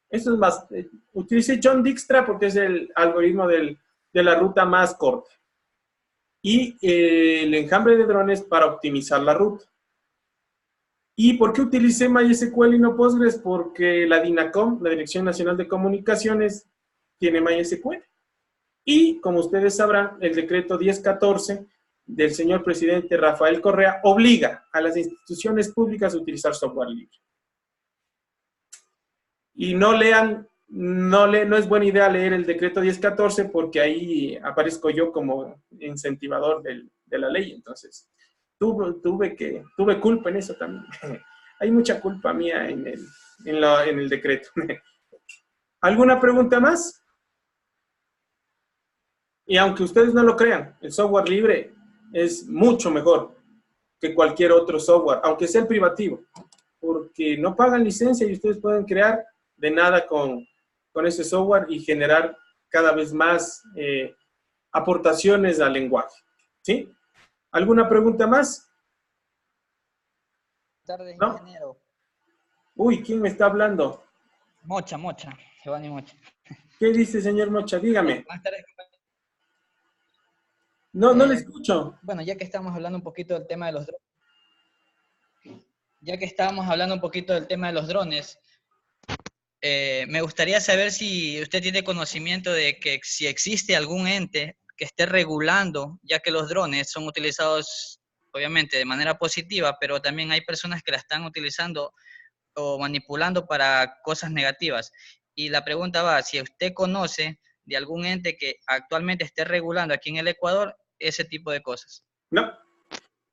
Eso es más, utilicé John Dijkstra porque es el algoritmo de la ruta más corta. Y el enjambre de drones para optimizar la ruta. ¿Y por qué utilicé MySQL y no Postgres? Porque la DINACOM, la Dirección Nacional de Comunicaciones, tiene MySQL. Y, como ustedes sabrán, el decreto 1014 del señor presidente Rafael Correa obliga a las instituciones públicas a utilizar software libre. Y no es buena idea leer el decreto 1014 porque ahí aparezco yo como incentivador de la ley. Entonces, tuve culpa en eso también. Hay mucha culpa mía en el decreto. ¿Alguna pregunta más? Y aunque ustedes no lo crean, el software libre es mucho mejor que cualquier otro software, aunque sea el privativo, porque no pagan licencia y ustedes pueden crear de nada con ese software y generar cada vez más aportaciones al lenguaje. ¿Sí? ¿Alguna pregunta más? Buenas tardes, ¿No? ingeniero. Uy, ¿quién me está hablando? Mocha, Giovanni Mocha. ¿Qué dice, señor Mocha? Dígame. Buenas tardes, compañero. No le escucho. Bueno, ya que estamos hablando un poquito del tema de los drones. Ya que estábamos hablando un poquito del tema de los drones, me gustaría saber si usted tiene conocimiento de que si existe algún ente que esté regulando, ya que los drones son utilizados, obviamente, de manera positiva, pero también hay personas que la están utilizando o manipulando para cosas negativas. Y la pregunta va, si usted conoce de algún ente que actualmente esté regulando aquí en el Ecuador ese tipo de cosas. No.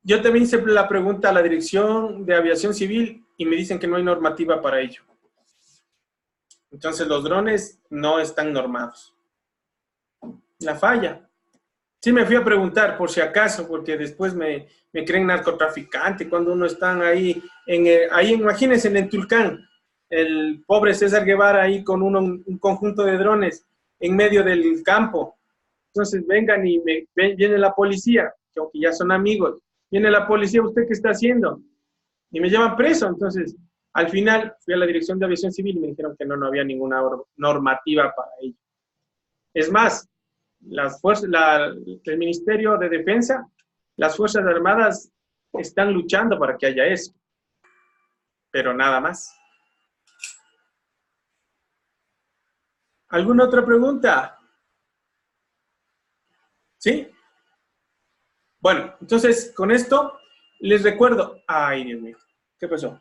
Yo también hice la pregunta a la Dirección de Aviación Civil y me dicen que no hay normativa para ello. Entonces los drones no están normados. La falla. Sí me fui a preguntar por si acaso, porque después me creen narcotraficante cuando uno está ahí, imagínense en el Tulcán, el pobre César Guevara ahí con un conjunto de drones en medio del campo. Entonces vengan y viene la policía, que aunque ya son amigos, viene la policía, ¿usted qué está haciendo? Y me llevan preso. Entonces, al final fui a la Dirección de Aviación Civil y me dijeron que no había ninguna normativa para ello. Es más, el Ministerio de Defensa, las Fuerzas Armadas están luchando para que haya eso. Pero nada más. ¿Alguna otra pregunta? ¿Sí? Bueno, entonces con esto les recuerdo. Ay, Dios mío, ¿qué pasó?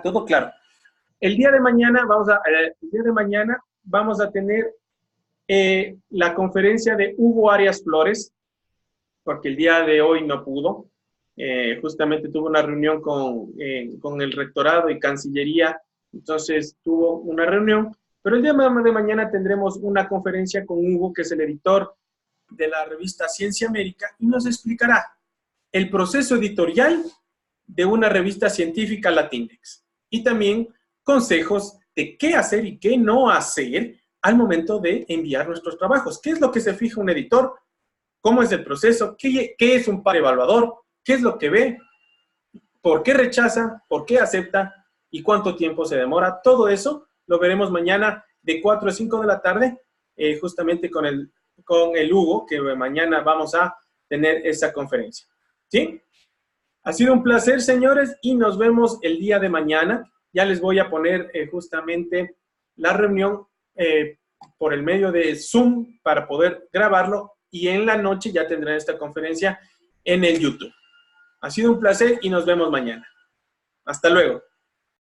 Todo claro. El día de mañana vamos a tener la conferencia de Hugo Arias Flores, porque el día de hoy no pudo. Justamente tuvo una reunión con el rectorado y Cancillería, entonces tuvo una reunión. Pero el día de mañana tendremos una conferencia con Hugo, que es el editor de la revista Ciencia América, y nos explicará el proceso editorial de una revista científica Latindex. Y también consejos de qué hacer y qué no hacer al momento de enviar nuestros trabajos. ¿Qué es lo que se fija un editor? ¿Cómo es el proceso? ¿Qué es un par evaluador? ¿Qué es lo que ve? ¿Por qué rechaza? ¿Por qué acepta? ¿Y cuánto tiempo se demora? Todo eso lo veremos mañana de 4 a 5 de la tarde, justamente con el Hugo, que mañana vamos a tener esa conferencia. ¿Sí? Ha sido un placer, señores, y nos vemos el día de mañana. Ya les voy a poner justamente la reunión por el medio de Zoom para poder grabarlo, y en la noche ya tendrán esta conferencia en el YouTube. Ha sido un placer y nos vemos mañana. Hasta luego.